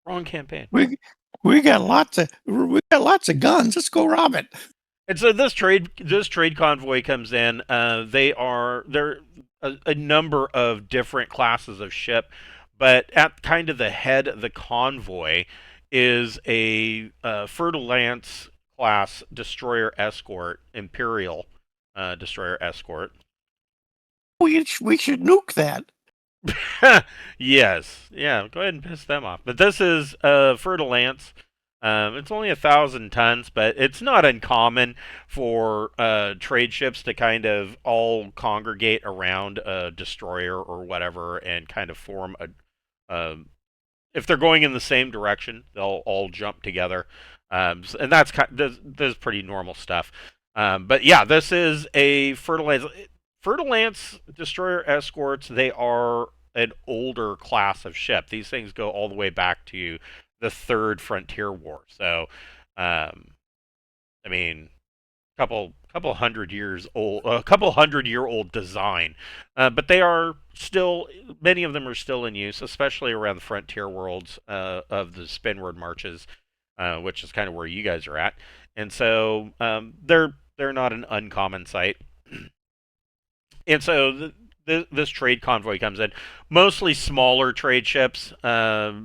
Wrong campaign. We got lots of guns. Let's go rob it. And so this trade convoy comes in. They're a number of different classes of ship, but at kind of the head of the convoy is a Fertile Lance class destroyer escort, Imperial destroyer escort. We should nuke that. Yes, yeah. Go ahead and piss them off. But this is Fertile Lance. It's only 1,000 tons, but it's not uncommon for trade ships to kind of all congregate around a destroyer or whatever and kind of form a. If they're going in the same direction, they'll all jump together, and that's this is pretty normal stuff. But yeah, this is a Fertile Lance. Fertile Lance destroyer escorts. They are an older class of ship. These things go all the way back to the Third Frontier War. So, I mean, couple 100 years old, a couple 100-year-old design, but they are still, many of them are still in use, especially around the frontier worlds of the Spinward marches, which is kind of where you guys are at, and so they're not an uncommon sight. And so this trade convoy comes in, mostly smaller trade ships, a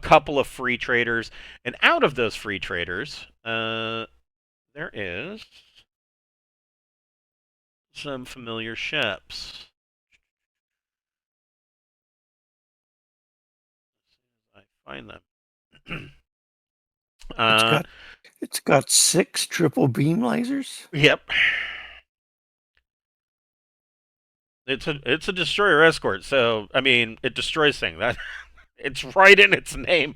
couple of free traders, and out of those free traders, there is some familiar ships. I find them. It's got 6 triple beam lasers. Yep. It's a destroyer escort, so I mean it destroys things. That it's right in its name.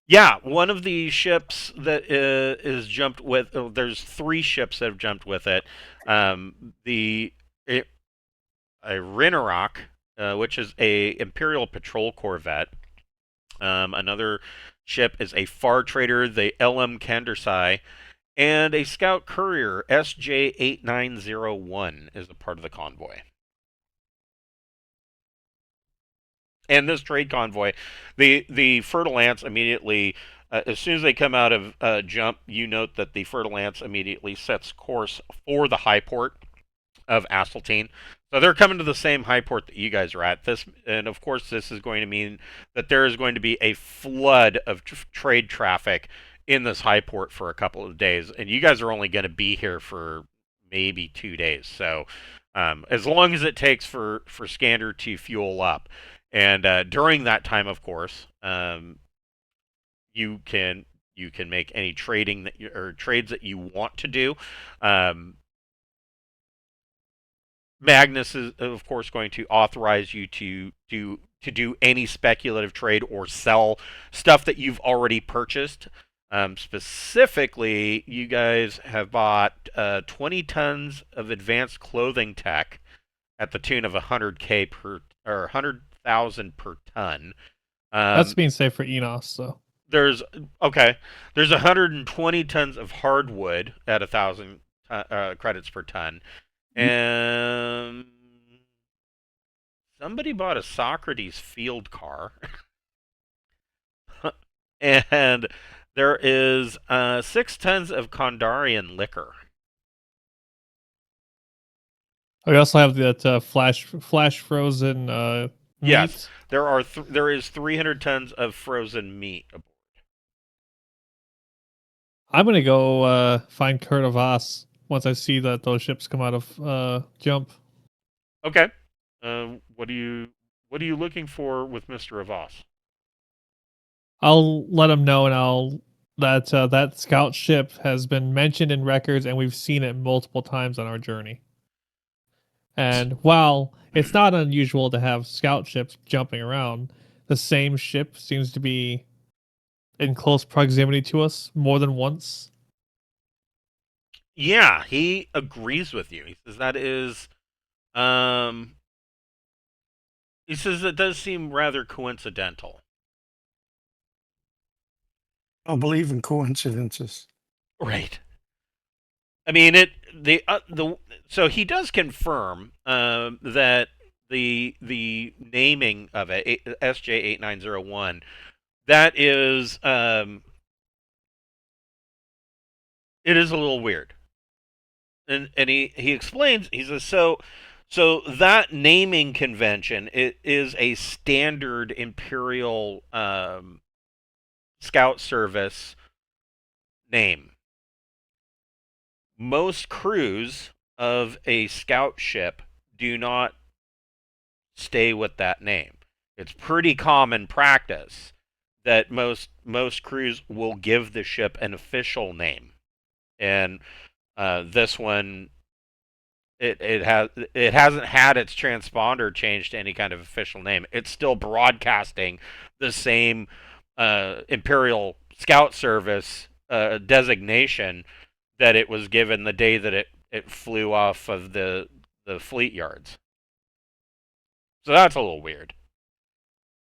Yeah, one of the ships that is jumped with. There's 3 ships that have jumped with it. A Rinarok, which is a Imperial Patrol Corvette. Another ship is a Far Trader, the LM Kandersai. And a Scout Courier, SJ8901, is a part of the convoy. And this trade convoy, the Fertile Lance immediately, as soon as they come out of jump, you note that the Fertile Lance immediately sets course for the Highport of Asteltine. So they're coming to the same Highport that you guys are at. And of course, this is going to mean that there is going to be a flood of trade traffic in this Highport for a couple of days, and you guys are only going to be here for maybe 2 days. So, as long as it takes for Scander to fuel up, and during that time, of course, you can make any trading or trades that you want to do. Magnus is, of course, going to authorize you to do any speculative trade or sell stuff that you've already purchased. Specifically, you guys have bought 20 tons of advanced clothing tech at the tune of 100K per, or 100,000 per ton. That's being safe for Enos, so. There's 120 tons of hardwood at 1,000 credits per ton, And somebody bought a Socrates field car. And there is 6 tons of Kondarian liquor. We also have that flash frozen Yes, meat. there is 300 tons of frozen meat. I'm gonna go find Kurt of Voss once I see that those ships come out of jump. Okay. What are you looking for with Mr. Avos? I'll let him know, and that scout ship has been mentioned in records, and we've seen it multiple times on our journey. And while it's not unusual to have scout ships jumping around, the same ship seems to be in close proximity to us more than once. Yeah, he agrees with you. He says that is he says it does seem rather coincidental. I don't believe in coincidences. Right. I mean, so he does confirm that the naming of it, SJ8901, that is it is a little weird. And he explains, he says, so that naming convention, it is a standard Imperial Scout Service name. Most crews of a scout ship do not stay with that name. It's pretty common practice that most crews will give the ship an official name, and this one it hasn't had its transponder changed to any kind of official name. It's still broadcasting the same Imperial Scout Service designation that it was given the day that it flew off of the fleet yards. So that's a little weird.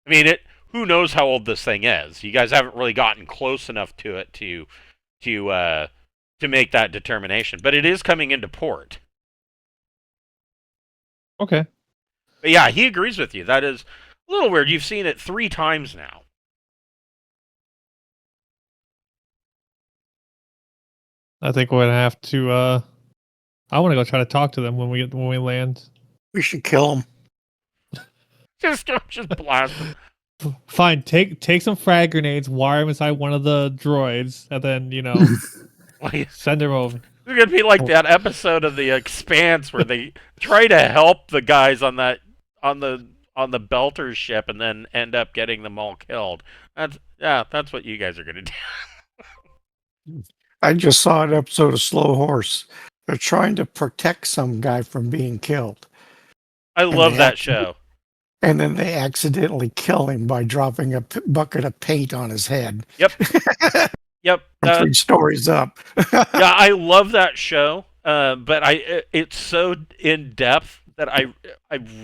I mean, who knows how old this thing is? You guys haven't really gotten close enough to it to make that determination. But it is coming into port. Okay. But yeah, he agrees with you. That is a little weird. You've seen it 3 times now. I think we're gonna have to. I want to go try to talk to them when we land. We should kill them. Just blast them. Fine, take some frag grenades, wire them inside one of the droids, and then send them over. It's gonna be like that episode of The Expanse where they try to help the guys on the Belter ship and then end up getting them all killed. That's what you guys are gonna do. I just saw an episode of Slow Horse. They're trying to protect some guy from being killed. I love that show. And then they accidentally kill him by dropping a bucket of paint on his head. Yep. Yep. 3 stories up. Yeah, I love that show, but it's so in depth that I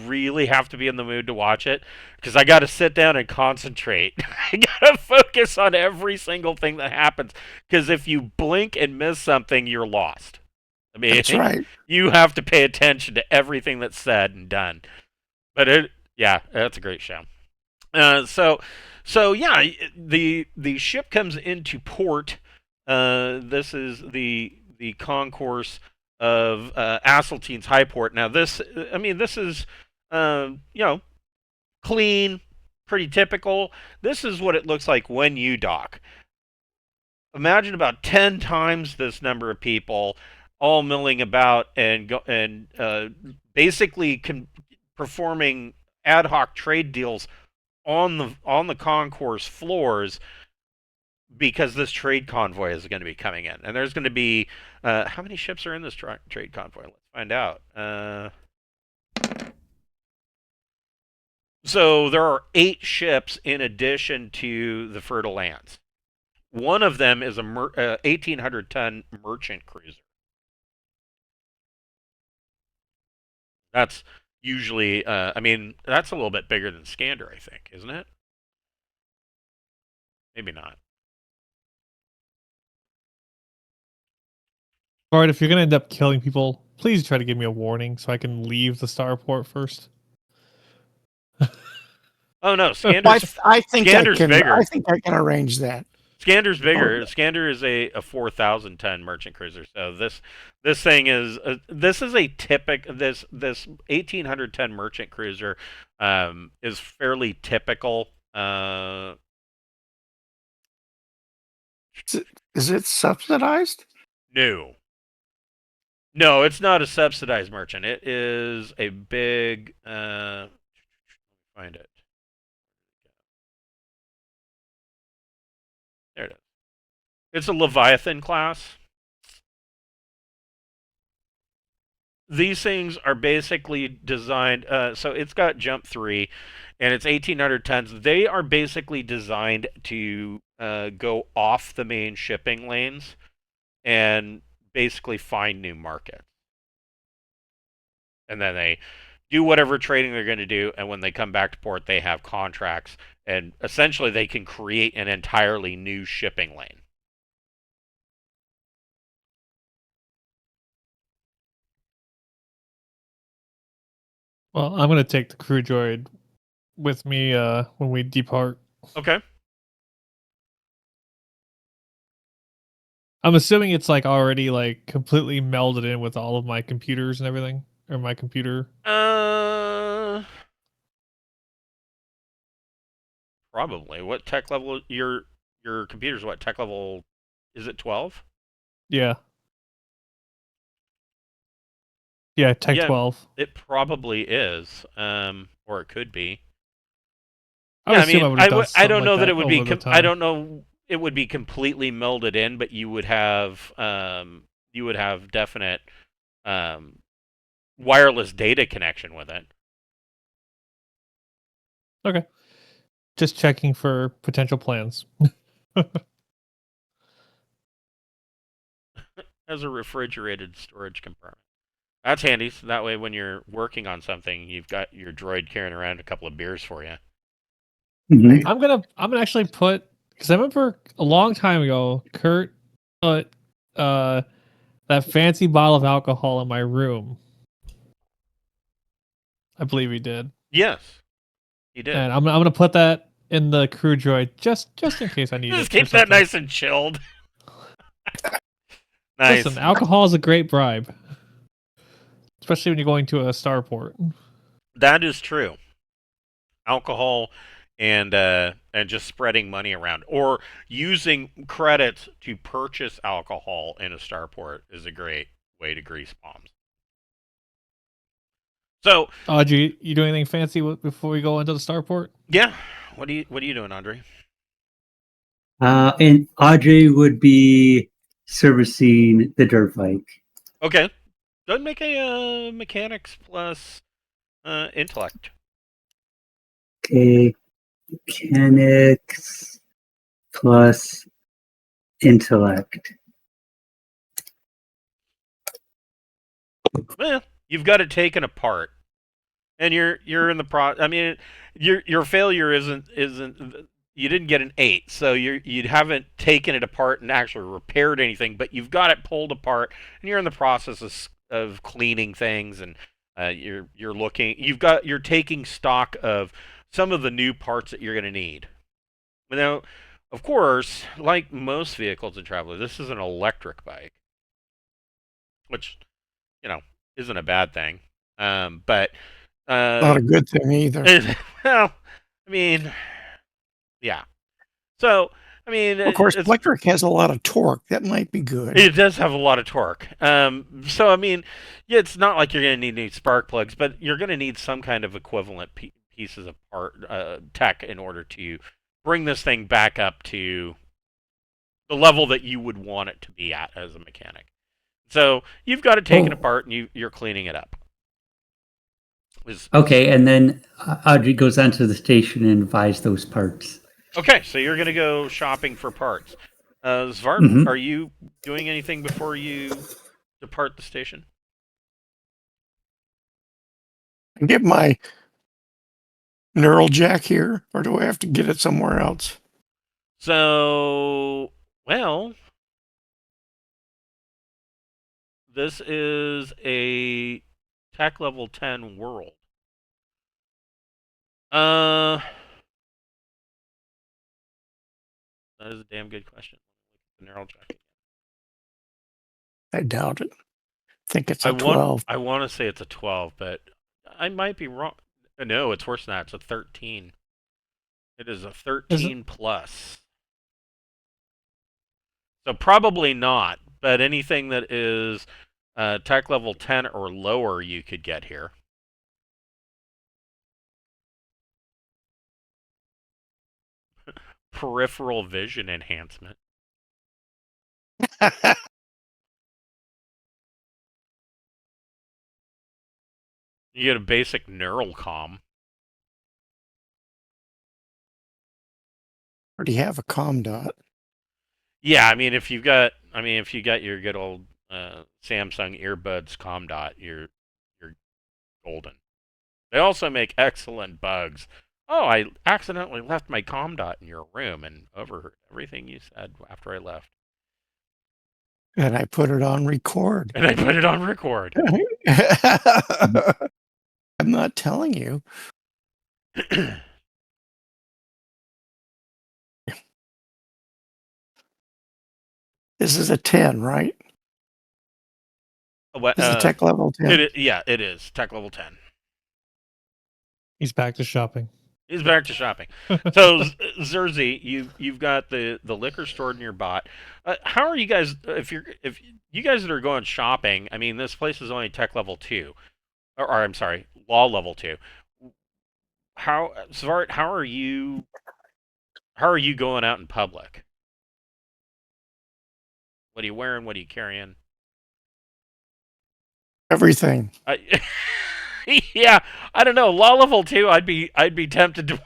really have to be in the mood to watch it because I got to sit down and concentrate. I got to focus on every single thing that happens because if you blink and miss something, you're lost. I mean, that's right. You have to pay attention to everything that's said and done. But that's a great show. So yeah, the ship comes into port. This is the concourse of Asteltine's Highport. Now this is clean, pretty typical. This is what it looks like when you dock. Imagine about 10 times this number of people all milling about and basically performing ad hoc trade deals on the concourse floors because this trade convoy is going to be coming in, and there's going to be how many ships are in this trade convoy? Let's find out. So there are 8 ships in addition to the Fertile Lands. One of them is a 1,800-ton merchant cruiser. That's usually, that's a little bit bigger than Skander, I think, isn't it? Maybe not. Bart, if you're gonna end up killing people please try to give me a warning so I can leave the starport first. Oh no, I, Skander's I think I Skander's can. bigger. I think I can arrange that. Skander's bigger. Skander is a 4,000 ton merchant cruiser. So this thing is this is a this 1,800 ton merchant cruiser is fairly typical. Is it subsidized? No. No, it's not a subsidized merchant. It is a big find it. There it is. It's a Leviathan class. These things are basically designed, so it's got jump 3, and it's 1,800 tons. They are basically designed to go off the main shipping lanes and basically find new markets. And then they do whatever trading they're going to do, and when they come back to port, they have contracts, and essentially they can create an entirely new shipping lane. Well, I'm gonna take the crew droid with me when we depart. Okay. I'm assuming it's like already like completely melded in with all of my computers and everything, or my computer. Probably. What tech level your computer's what tech level is it 12? Yeah. Yeah, Tech 12. It probably is. Or it could be. I mean, I don't know that it would be I I don't know it would be completely melded in, but you would have definite wireless data connection with it. Okay. Just checking for potential plans. As a refrigerated storage compartment. That's handy. So that way when you're working on something, you've got your droid carrying around a couple of beers for you. Mhm. I'm gonna actually put, because I remember a long time ago, Kurt put that fancy bottle of alcohol in my room. I believe he did. Yes, he did. And I'm gonna put that in the crew droid just in case I need it. Just keep that nice and chilled. Nice. Listen, alcohol is a great bribe, especially when you're going to a starport. That is true. Alcohol and just spreading money around or using credits to purchase alcohol in a starport is a great way to grease palms. So, Audrey, you doing anything fancy before we go into the starport? yeah. What are you doing, Andre? And Audrey would be servicing the dirt bike. Okay. Go ahead and make a mechanics plus intellect. Okay, mechanics plus intellect. Well, you've got it taken apart, and you're in the I mean, your failure isn't you didn't get an 8, so you haven't taken it apart and actually repaired anything, but you've got it pulled apart, and you're in the process of cleaning things, and you're taking stock of some of the new parts that you're going to need. Now, of course, like most vehicles in Traveler, this is an electric bike, which isn't a bad thing, but Not a good thing either. well, I mean, yeah. So, I mean, Of course, electric has a lot of torque. That might be good. It does have a lot of torque. So, I mean, yeah, it's not like you're going to need any spark plugs, but you're going to need some kind of equivalent pieces of tech in order to bring this thing back up to the level that you would want it to be at as a mechanic. So, you've got it taken apart, and you're cleaning it up. Okay, and then Audrey goes onto the station and buys those parts. Okay, so you're going to go shopping for parts. Zvart, are you doing anything before you depart the station? Get my neural jack here, or do I have to get it somewhere else? So, well, This is a tech level 10 world. That is a damn good question. Neural check. I doubt it. I think it's a 12. I want to say it's a 12, but I might be wrong. No, it's worse than that. It's a 13. It is a 13 plus. So probably not, but anything that is tech level 10 or lower you could get here. Peripheral vision enhancement. You get a basic neural comm. Already have a com dot. Yeah, if you got your good old Samsung earbuds comm dot, you're golden. They also make excellent bugs. Oh, I accidentally left my comm dot in your room and overheard everything you said after I left. And I put it on record. I'm not telling you. This is a 10, right? What? This is tech level 10. Yeah, it is tech level 10. He's back to shopping. He's back to shopping. So, Zerzy, you've got the liquor store in your bot. How are you guys? If you guys that are going shopping, this place is only tech level 2, or I'm sorry, law level 2. Svart, how are you going out in public? What are you wearing? What are you carrying? Everything. Yeah, I don't know. Law level 2, I'd be tempted to.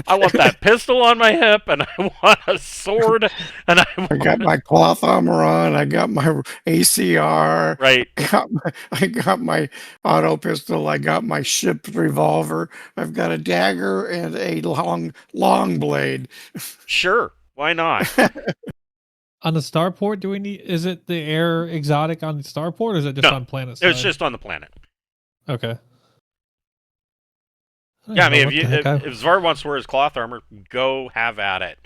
I want that pistol on my hip, and I want a sword, and I got my cloth armor on. I got my ACR. Right. I got my auto pistol. I got my ship revolver. I've got a dagger and a long blade. Sure, why not? On the starport, is it the air exotic on the starport, or is it just on planet side? It's just on the planet. Okay. Yeah, if Zvar wants to wear his cloth armor, go have at it.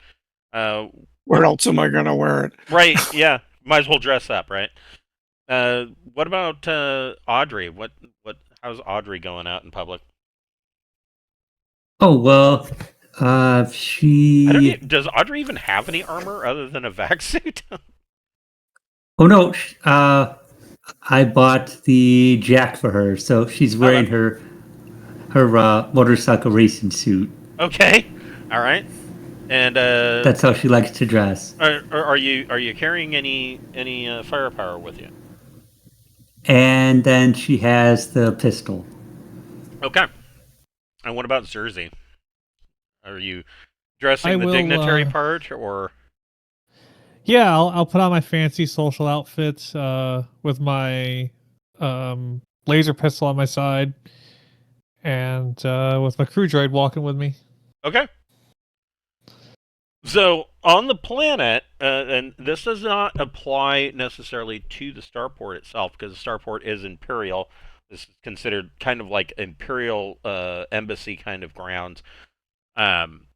Where else am I going to wear it? Right, yeah. Might as well dress up, right? What about Audrey? How's Audrey going out in public? Oh, well, she... Does Audrey even have any armor other than a vac suit? Oh, no. I bought the jack for her, so she's wearing her motorcycle racing suit. Okay, all right, and that's how she likes to dress. Are you carrying any firepower with you? And then she has the pistol. Okay, and what about Zerzy? Are you dressing the dignitary part, or? Yeah, I'll put on my fancy social outfit with my laser pistol on my side, and with my crew droid walking with me. Okay. So on the planet, and this does not apply necessarily to the starport itself, because the starport is Imperial. This is considered kind of like Imperial embassy kind of grounds. On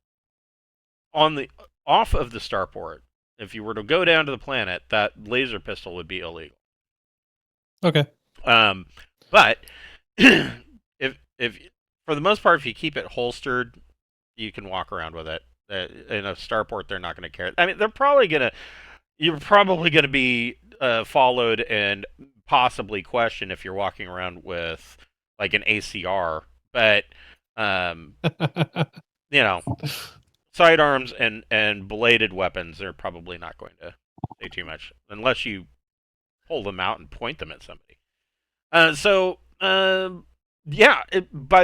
the off of the starport, if you were to go down to the planet, that laser pistol would be illegal. Okay. But if for the most part, if you keep it holstered, you can walk around with it. In a starport, they're not going to care. You're probably gonna be followed and possibly questioned if you're walking around with like an ACR. But sidearms and bladed weapons are probably not going to say too much unless you pull them out and point them at somebody. By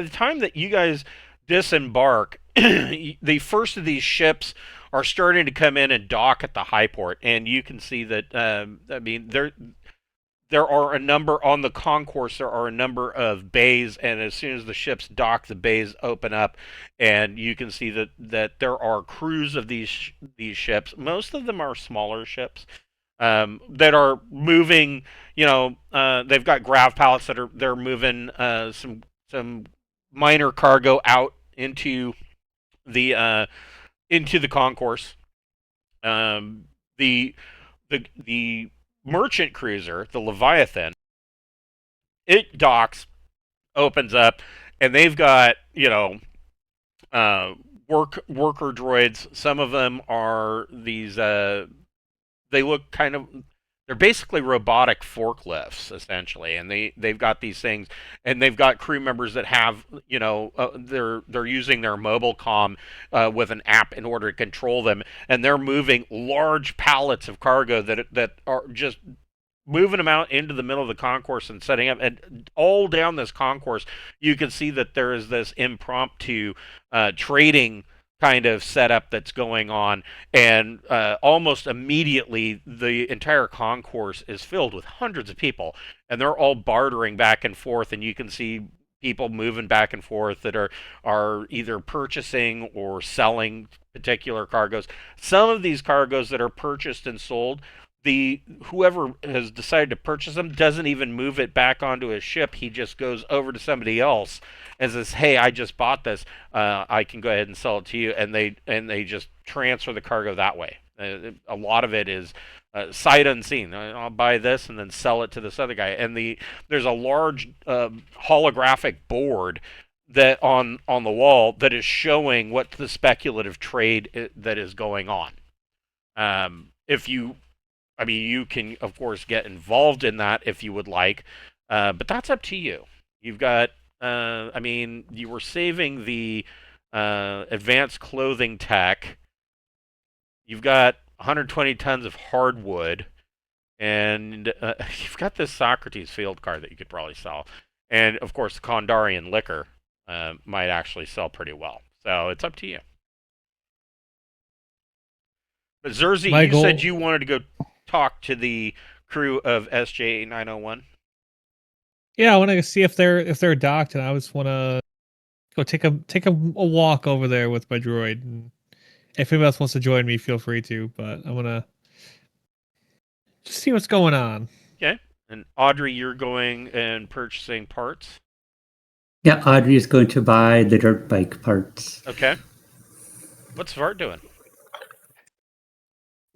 the time that you guys disembark, the first of these ships are starting to come in and dock at the Highport, and you can see that there are a number on the concourse. There are a number of bays, and as soon as the ships dock, the bays open up, and you can see that there are crews of these ships. Most of them are smaller ships. that are moving. They've got grav pallets that they're moving some minor cargo out the into the concourse. The the merchant cruiser, the Leviathan, it docks, opens up, and they've got worker droids. Some of them are these. They look kind of. They're basically robotic forklifts, essentially, and they've got these things, and they've got crew members that have, they're using their mobile comm with an app in order to control them, and they're moving large pallets of cargo that are just moving them out into the middle of the concourse and setting up, and all down this concourse you can see that there is this impromptu trading kind of setup that's going on, and almost immediately the entire concourse is filled with hundreds of people, and they're all bartering back and forth, and you can see people moving back and forth that are either purchasing or selling particular cargoes. Some of these cargoes that are purchased and sold, whoever has decided to purchase them doesn't even move it back onto his ship. He just goes over to somebody else and says, "Hey, I just bought this. I can go ahead and sell it to you," and they just transfer the cargo that way. A lot of it is sight unseen. I'll buy this and then sell it to this other guy. And there's a large holographic board that on the wall that is showing what the speculative trade that is going on. You can, of course, get involved in that if you would like, but that's up to you. You've got, you were saving the advanced clothing tech. You've got 120 tons of hardwood, and you've got this Socrates field card that you could probably sell. And, of course, the Kandarian liquor might actually sell pretty well. So it's up to you. But Zerzi, said you wanted to go talk to the crew of SJ901. Yeah, I want to see if they're docked, and I just want to go take a walk over there with my droid. And if anybody else wants to join me, feel free to. But I want to just see what's going on. Okay. And Audrey, you're going and purchasing parts. Yeah, Audrey is going to buy the dirt bike parts. Okay. What's Vart doing?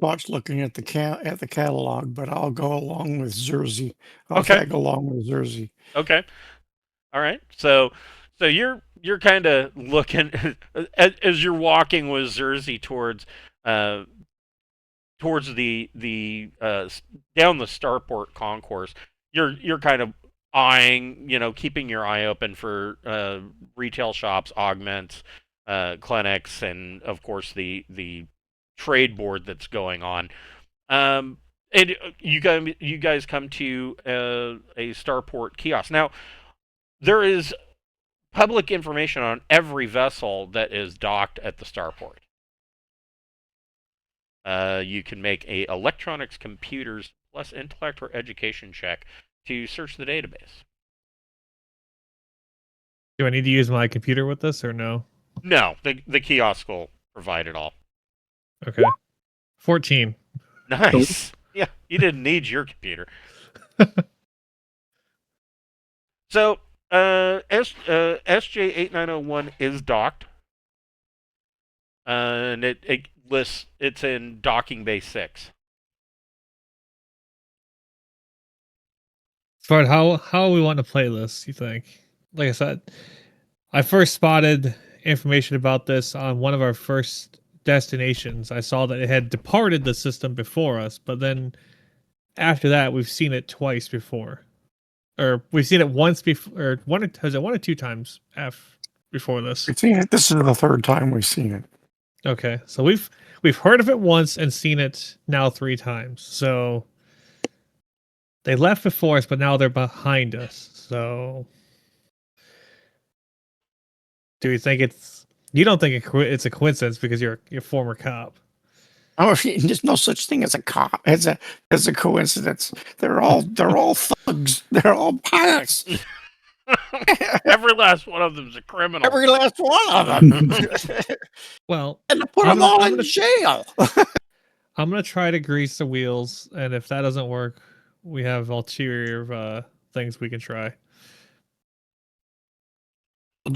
Watch looking at the catalog, but I'll go along with Zerzi. I'll tag along with Zerzi. Okay. All right. So you're kind of looking as you're walking with Zerzi towards the down the starport concourse. You're kind of eyeing, keeping your eye open for retail shops, augments, clinics, and of course the trade board that's going on. And you guys come to a starport kiosk. Now, there is public information on every vessel that is docked at the starport. You can make a electronics, computers, plus intellect or education check to search the database. Do I need to use my computer with this or no? No, the kiosk will provide it all. Okay. 14. Nice. Yeah, you didn't need your computer. So, SJ8901 is docked. And it lists it's in docking bay 6. Fred, how we want to play this, you think? Like I said, I first spotted information about this on one of our first destinations. I saw that it had departed the system before us, but then after that, we've seen it twice before, or we've seen it once before, or one or two times before this. We've seen it. This is the third time we've seen it. Okay, so we've heard of it once and seen it now 3 times. So they left before us, but now they're behind us. So do you think you don't think it's a coincidence because you're a former cop? Oh, there's no such thing as a cop. As a coincidence. They're all thugs. They're all pirates. Every last one of them's a criminal. Every last one of them. Well, and to put them all in jail. I'm gonna try to grease the wheels, and if that doesn't work, we have ulterior things we can try. I'll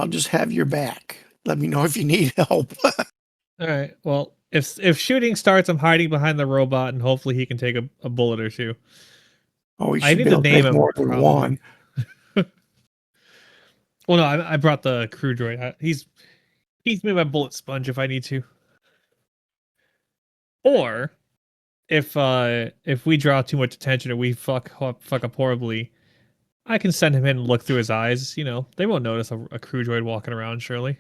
just have your back. Let me know if you need help. All right. Well, if shooting starts, I'm hiding behind the robot, and hopefully he can take a bullet or two. Oh, we I should need be to able to name take him. more than Probably. one. Well, no, I brought the crew droid. He's made my bullet sponge if I need to. Or if we draw too much attention or we fuck up horribly, I can send him in and look through his eyes. You know, they won't notice a crew droid walking around. Surely.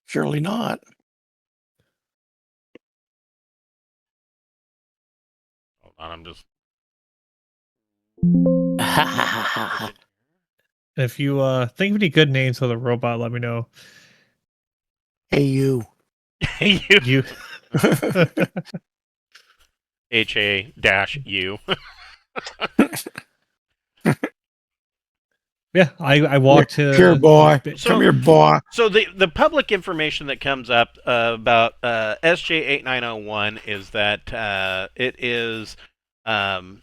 Surely not. Hold on, I'm just. If you think of any good names for the robot, let me know. Hey, you. You. HA-U. Yeah, I walked to. Here, boy. So- Come here, boy. So the public information that comes up about SJ8901 is that it is a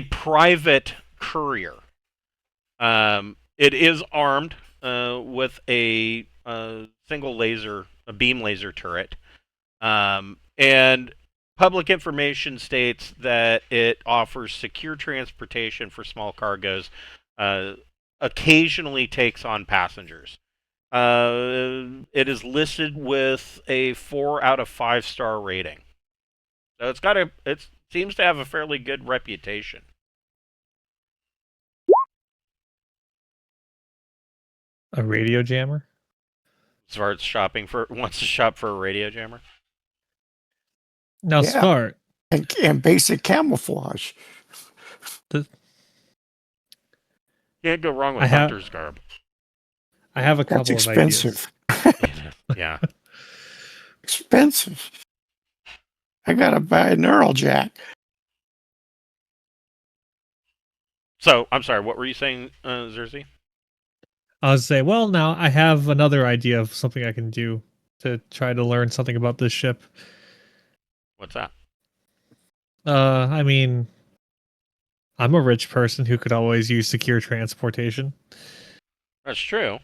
private courier. It is armed with a single laser, a beam laser turret, and public information states that it offers secure transportation for small cargoes. Occasionally takes on passengers. It is listed with a 4 out of 5 star rating. So it seems to have a fairly good reputation. A radio jammer? As far as wants to shop for a radio jammer. Now, Yeah. Smart. And basic camouflage. Can't go wrong with I have- hunter's garb. I have a That's couple of ideas. expensive. Yeah. Expensive. I gotta buy a neural jack. So, I'm sorry, what were you saying, Zersey? I was say, well, now I have another idea of something I can do to try to learn something about this ship. What's that? I mean, I'm a rich person who could always use secure transportation. That's true.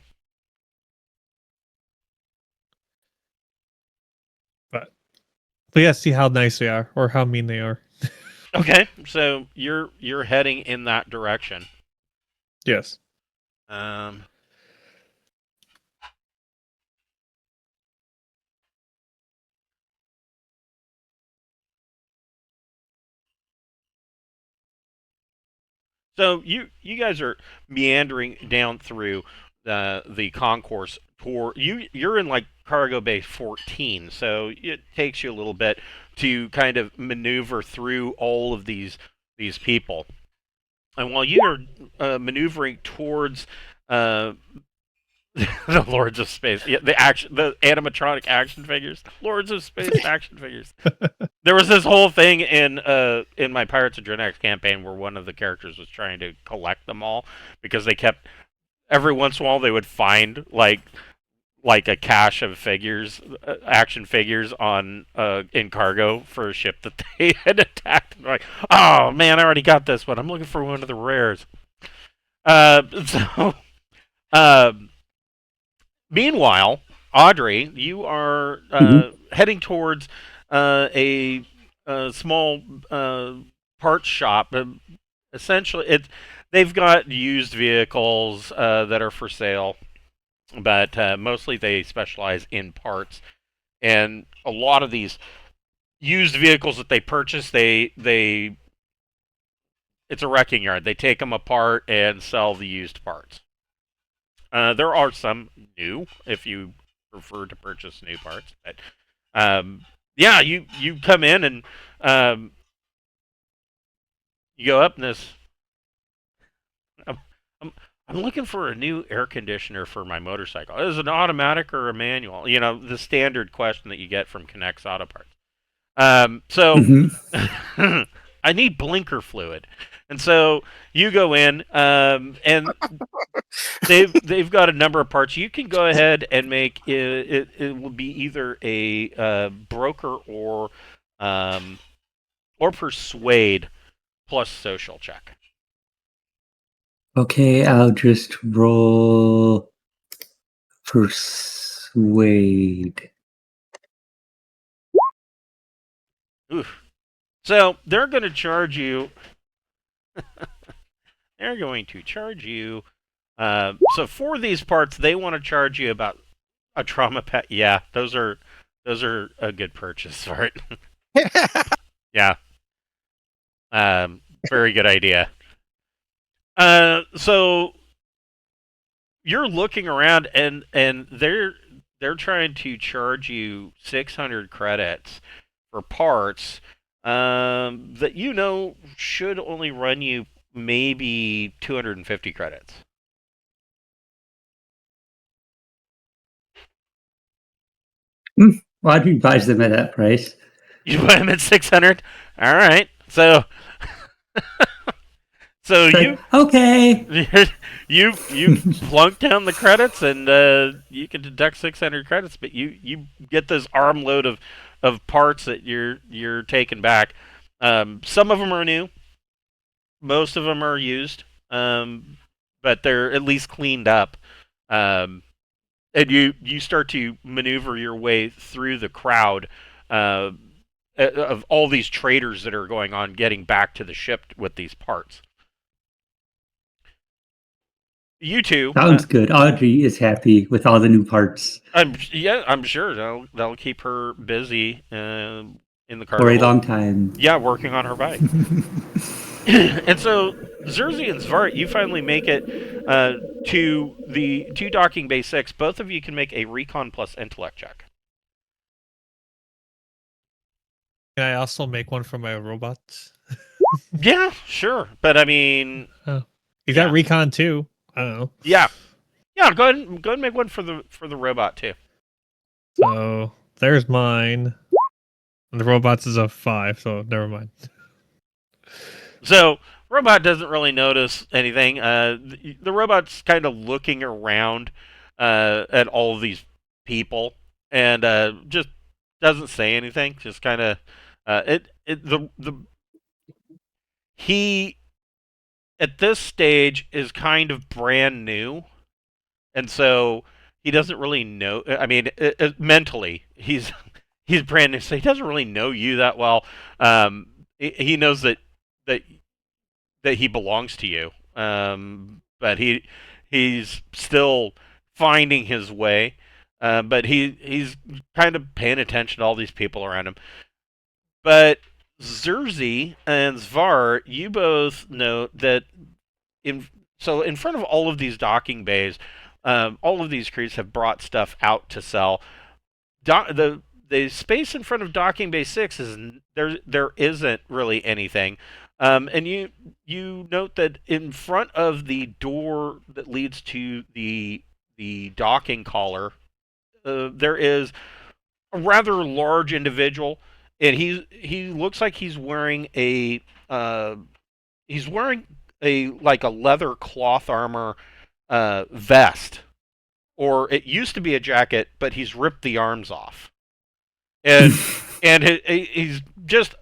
But yeah, see how nice they are or how mean they are. Okay, so you're heading in that direction. Yes. So you guys are meandering down through the concourse tour. You're in like cargo bay 14, so it takes you a little bit to kind of maneuver through all of these people. And while you're maneuvering towards the Lords of Space, yeah, the animatronic action figures, Lords of Space action figures. There was this whole thing in my Pirates of Drenex campaign where one of the characters was trying to collect them all because they kept every once in a while they would find like a cache of figures, action figures on in cargo for a ship that they had attacked. And they're like, oh man, I already got this one. I'm looking for one of the rares. Meanwhile, Audrey, you are heading towards a small parts shop. Essentially, they've got used vehicles that are for sale, but mostly they specialize in parts. And a lot of these used vehicles that they purchase, it's a wrecking yard. They take them apart and sell the used parts. There are some new, if you prefer to purchase new parts. But yeah, you come in and you go up in this. I'm looking for a new air conditioner for my motorcycle. Is it an automatic or a manual? You know, the standard question that you get from Connect's Auto Parts. So I need blinker fluid. And so you go in, and they've got a number of parts. You can go ahead and make it. It will be either a broker or persuade plus social check. Okay, I'll just roll persuade. Oof. So they're going to charge you. They're going to charge you. So for these parts, they want to charge you about a trauma pack. Yeah, those are a good purchase for it. Yeah. Very good idea. So you're looking around, and they're trying to charge you 600 credits for parts that should only run you maybe 250 credits. Audrey buys them at that price. You buy them at 600. All right. So you okay. you plunk down the credits, and you can deduct 600 credits, but you get this armload of parts that you're taking back. Some of them are new. Most of them are used, but they're at least cleaned up. And you start to maneuver your way through the crowd of all these traders that are going on, getting back to the ship with these parts. You two. Sounds good. Audrey is happy with all the new parts. I'm sure that'll keep her busy in the car for a long time. Yeah, working on her bike. And so Zerzy and Svart, you finally make it to docking bay 6. Both of you can make a recon plus intellect check. Can I also make one for my robots? Yeah, sure. But I mean, you got recon too. I don't know. Yeah. Go ahead and make one for the robot too. So there's mine. And the robots is a 5, so never mind. So robot doesn't really notice anything. The robot's kind of looking around at all of these people, and just doesn't say anything. Just kind of he at this stage is kind of brand new, and so he doesn't really know. I mean, mentally he's brand new, so he doesn't really know you that well. He knows that he belongs to you, but he's still finding his way. But he's kind of paying attention to all these people around him. But Zerzy and Zvar, you both know that in front of all of these docking bays, all of these crews have brought stuff out to sell. The space in front of docking bay 6 is there isn't really anything. And you note that in front of the door that leads to the docking collar, there is a rather large individual, and he looks like he's wearing a leather cloth armor vest, or it used to be a jacket, but he's ripped the arms off, and he is just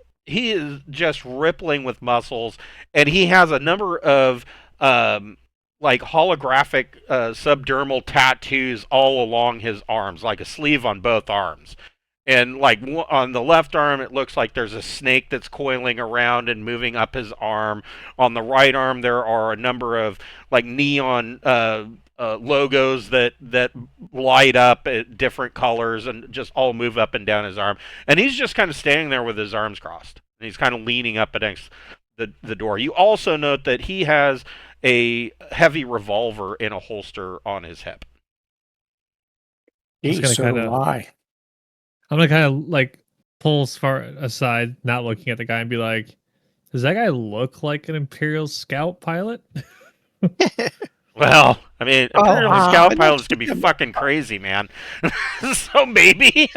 rippling with muscles, and he has a number of holographic subdermal tattoos all along his arms, like a sleeve on both arms. And like on the left arm, it looks like there's a snake that's coiling around and moving up his arm. On the right arm, there are a number of like neon logos that light up at different colors and just all move up and down his arm. And he's just kind of standing there with his arms crossed. And he's kind of leaning up against the door. You also note that he has a heavy revolver in a holster on his hip. I'm gonna kind of like pull as far aside, not looking at the guy, and be like, "Does that guy look like an Imperial Scout pilot?" Well, I mean, Imperial Scout pilots can be fucking crazy, man. So maybe.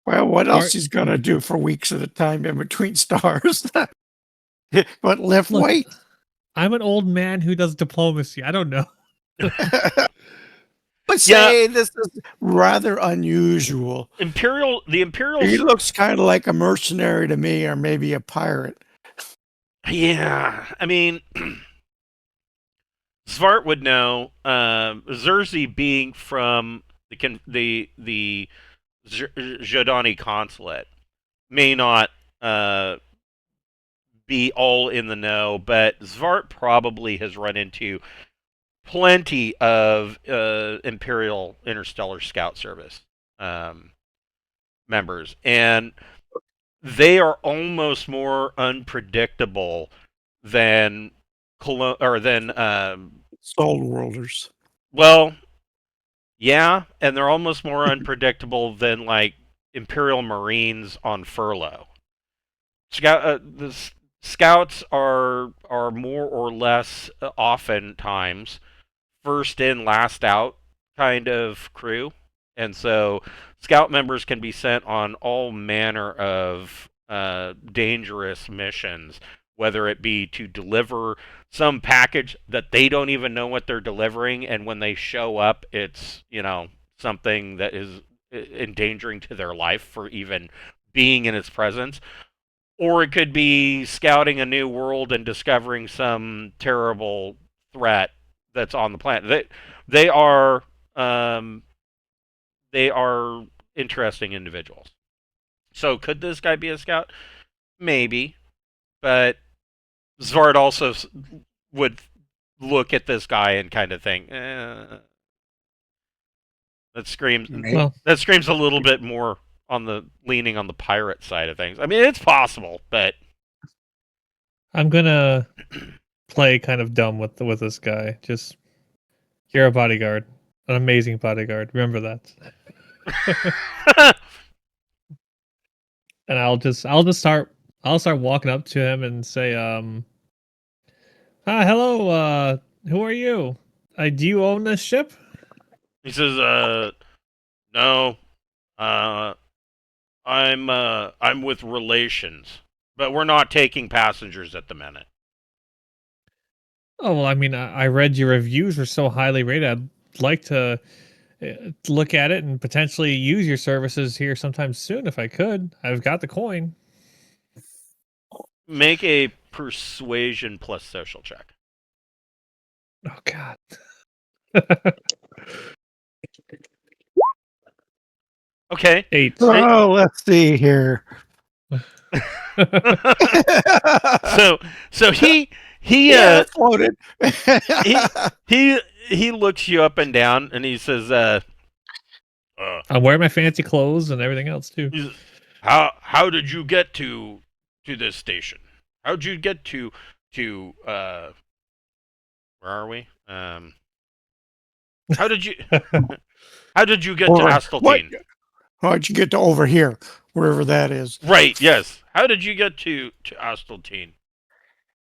Well, what else he's gonna do for weeks at a time in between stars? But lift Look, weight. I'm an old man who does diplomacy. I don't know. But say this is rather unusual. The Imperial. He looks kind of like a mercenary to me, or maybe a pirate. Yeah, I mean, Svart would know. Xerxes being from the Jordani consulate may not be all in the know, but Svart probably has run into plenty of Imperial Interstellar Scout Service members, and they are almost more unpredictable than Soul worlders. well, yeah, and they're almost more unpredictable than like Imperial Marines on furlough. The scouts are more or less oftentimes first in, last out kind of crew, and so scout members can be sent on all manner of dangerous missions, whether it be to deliver some package that they don't even know what they're delivering, and when they show up, it's something that is endangering to their life for even being in its presence. Or it could be scouting a new world and discovering some terrible threat that's on the planet. They are they are interesting individuals. So could this guy be a scout? Maybe, but Zvard also would look at this guy and kind of think, that screams Well, that screams a little bit more on the leaning on the pirate side of things. I mean, it's possible, but I'm gonna play kind of dumb with this guy. Just you're a bodyguard, an amazing bodyguard. Remember that. And I'll start walking up to him and say, "Hi, hello. Who are you? Do you own this ship?" he says, no, I'm with relations, but we're not taking passengers at the minute. Oh well, I mean, I read your reviews were so highly rated. I'd like to look at it and potentially use your services here sometime soon if I could. I've got the coin. Make a persuasion plus social check. Oh God. Okay. 8. Oh, let's see here. so he Yeah, floated. he looks you up and down and he says, I'm wearing my fancy clothes and everything else too. how did you get to this station? How'd you get to where are we? How did you get to Asteltine? How'd you get to over here, wherever that is? Right, yes. How did you get to Asteltine?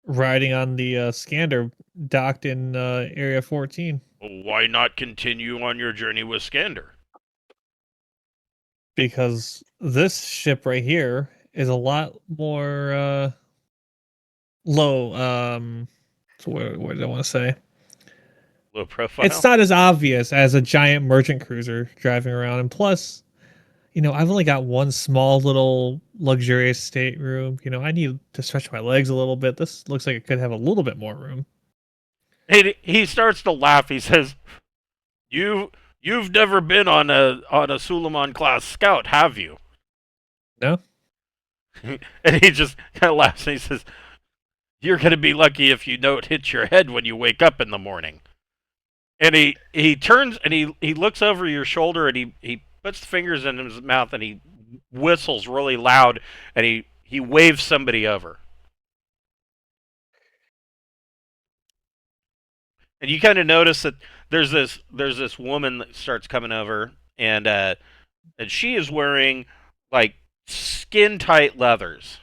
Riding on the Scander docked in Area 14. Why not continue on your journey with Skander? Because this ship right here is a lot more low. So what did I want to say? Low profile. It's not as obvious as a giant merchant cruiser driving around, and plus, I've only got one small little luxurious stateroom. I need to stretch my legs a little bit. This looks like it could have a little bit more room. He starts to laugh. He says, "You've never been on a Suleiman class scout, have you?" No. And he just kind of laughs and he says, "You're gonna be lucky if you don't hit your head when you wake up in the morning." And he turns and he looks over your shoulder and he puts the fingers in his mouth and he whistles really loud and he waves somebody over. And you kind of notice that there's this woman that starts coming over and she is wearing like skin tight leathers.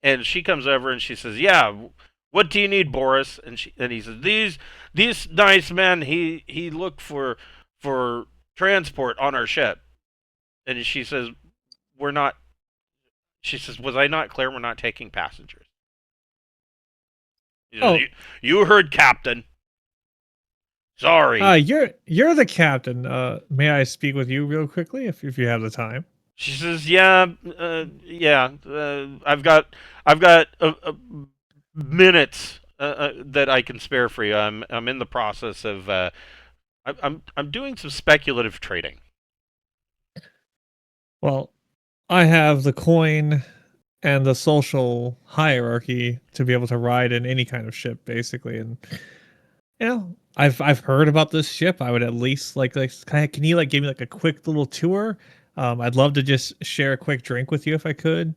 And she comes over and she says, "Yeah, what do you need, Boris?" And he says, "These nice men, he looked for transport on our ship." And she says, "We're not." She says, "Was I not clear? We're not taking passengers." He says, Oh, you heard, Captain. Sorry. you're the captain. May I speak with you real quickly if you have the time? She says, "Yeah, yeah. I've got minutes that I can spare for you. I'm in the process of I'm doing some speculative trading." Well, I have the coin and the social hierarchy to be able to ride in any kind of ship, basically. And I've heard about this ship. I would at least like can you like give me like a quick little tour? I'd love to just share a quick drink with you if I could.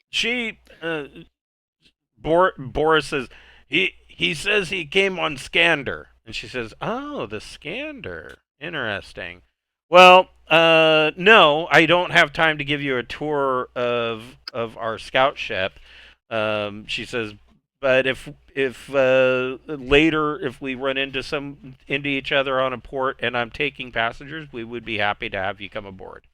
She Boris says he says he came on Scander, and she says, "Oh, the Scander. Interesting. Well, no, I don't have time to give you a tour of our scout ship." She says, "But if later if we run into each other on a port and I'm taking passengers, we would be happy to have you come aboard."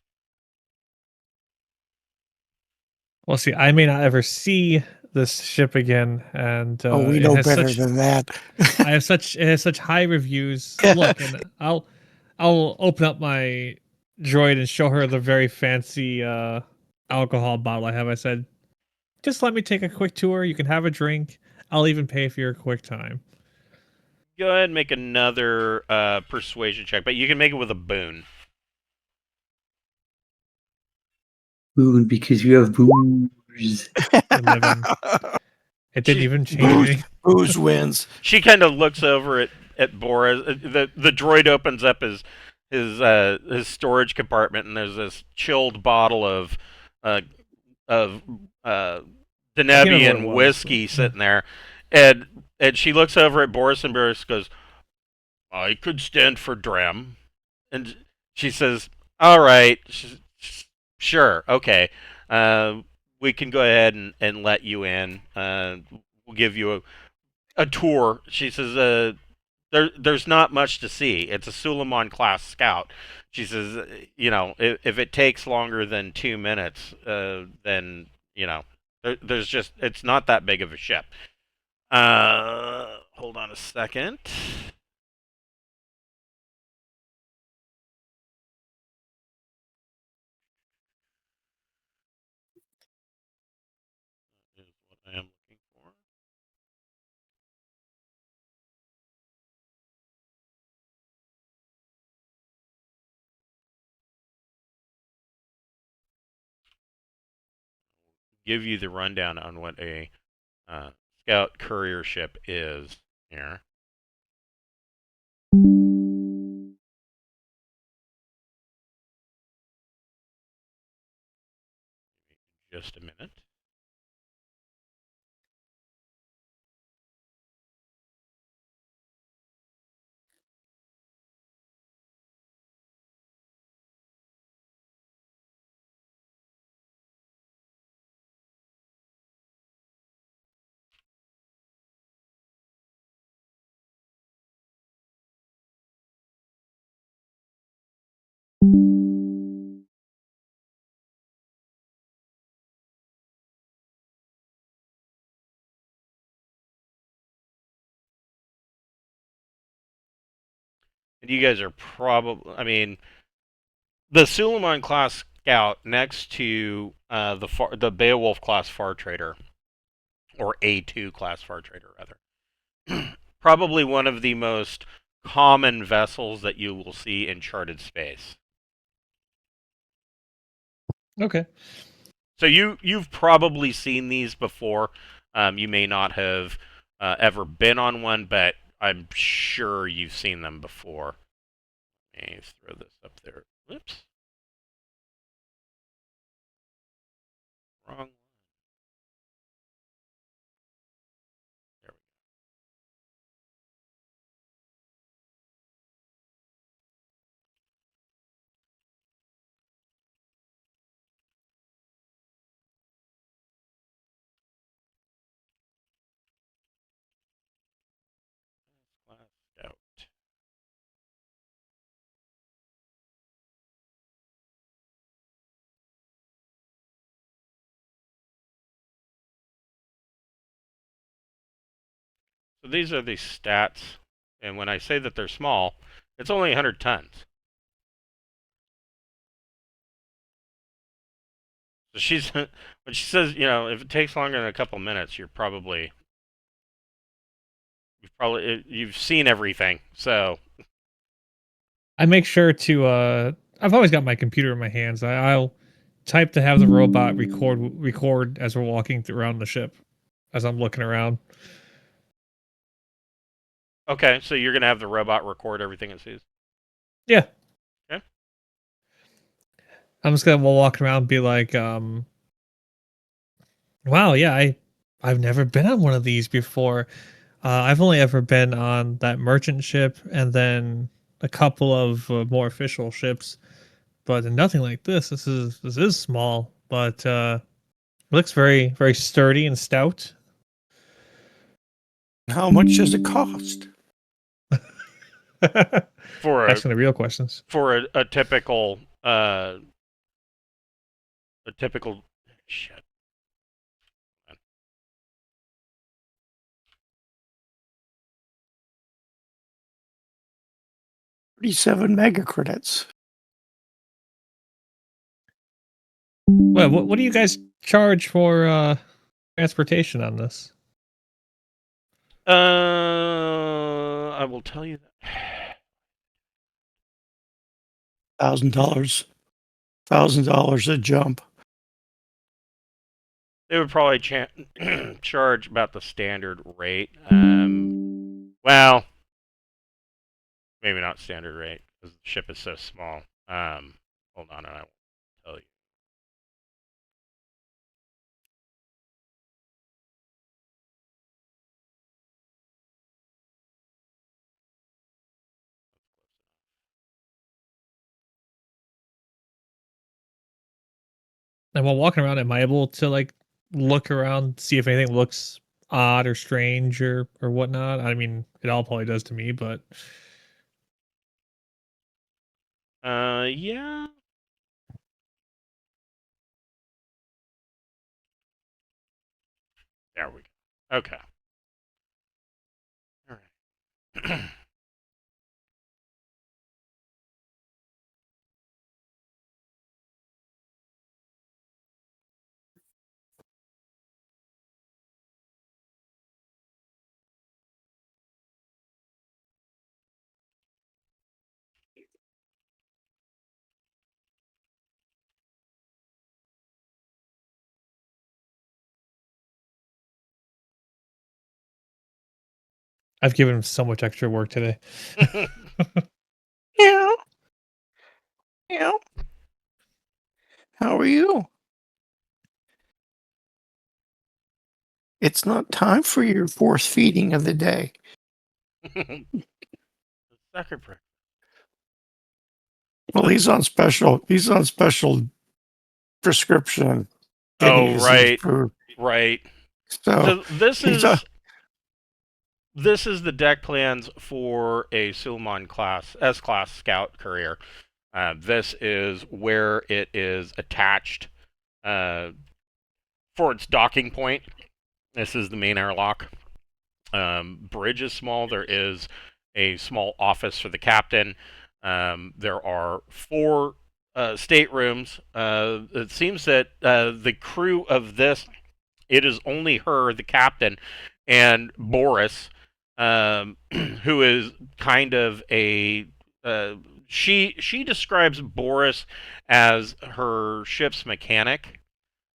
Well, see, I may not ever see this ship again, and Oh, we it know has better such than that. it has such high reviews. Look, and I'll open up my droid and show her the very fancy alcohol bottle I have. I said, just let me take a quick tour. You can have a drink. I'll even pay for your quick time. Go ahead and make another persuasion check, but you can make it with a boon. Boon, because you have booze. 11. It didn't She even change Booze, anything. booze wins. she kind of looks over at Boris. The droid opens up his storage compartment, and there's this chilled bottle uh of I can't remember what it Denebian was. whiskey sitting there, and she looks over at Boris, and Boris goes, "I could stand for dram," and she says, "All right, sure, okay, we can go ahead and let you in. We'll give you a tour." She says, there's not much to see. It's a Suleiman class scout." She says, if it takes longer than 2 minutes, then, there's just, it's not that big of a ship. Hold on a second. Is what I am looking for. Give you the rundown on what a scout courier ship is here. Just a minute. And you guys are probably, I mean, the Suleiman class scout next to the Beowulf class far trader, or A2 class far trader rather, probably one of the most common vessels that you will see in charted space. Okay. So you've probably seen these before. You may not have ever been on one, but I'm sure you've seen them before. Let me throw this up there. Whoops. Wrong. There we go. Class scout. So these are the stats, and when I say that they're small, it's only 100 tons. So she's when she says, if it takes longer than a couple minutes, you've seen everything. So I make sure to I've always got my computer in my hands. I'll type to have the robot record as we're walking around the ship, as I'm looking around. okay, so you're gonna have the robot record everything it sees. Yeah. Okay. I'm just gonna walk around and be like, wow, yeah, I've never been on one of these before. I've only ever been on that merchant ship and then a couple of more official ships, but nothing like this. This is small, but it looks very very sturdy and stout. How much does it cost? For Asking the real questions. a typical shit. 37 mega credits. Well, what do you guys charge for transportation on this? I will tell you that. $1,000. $1,000 a jump. They would probably charge about the standard rate. Well, maybe not standard rate because the ship is so small. Hold on, and I will tell you. And while walking around, am I able to like look around, see if anything looks odd or strange or whatnot? I mean, it all probably does to me, but Yeah. There we go. Okay. All right. I've given him so much extra work today. Yeah. Yeah. How are you? It's not time for your fourth feeding of the day. Sucker prick. Well, he's on special prescription. Oh, Getting right. food. Right. So So this he's is the deck plans for a Suleiman class S-class scout courier. This is where it is attached for its docking point. This is the main airlock. Bridge is small. There is a small office for the captain. There are 4 staterooms. It seems that the crew of this, it is only her, the captain, and Boris, who is kind of a she describes Boris as her ship's mechanic.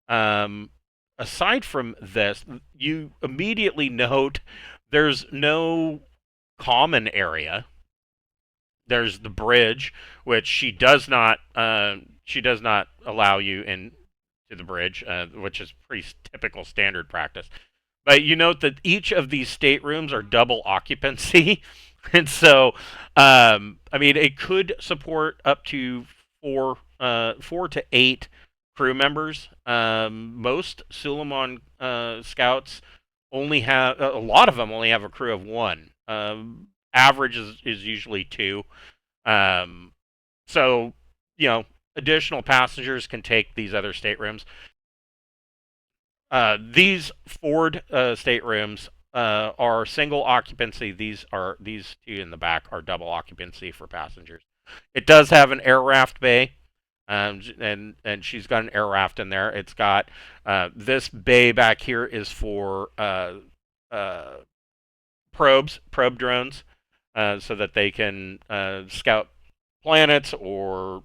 Aside from this, you immediately note there's no common area. There's the bridge, which she does not allow you in to the bridge, which is pretty typical standard practice. But you note that each of these staterooms are double occupancy, and so I mean it could support up to 4 to 8 crew members. Most Suleiman scouts only have a lot of them only have a crew of 1. Average is usually 2. So additional passengers can take these other staterooms. These forward staterooms are single occupancy. These two in the back are double occupancy for passengers. It does have an air raft bay, and she's got an air raft in there. It's got this bay back here is for probe drones, so that they can scout planets or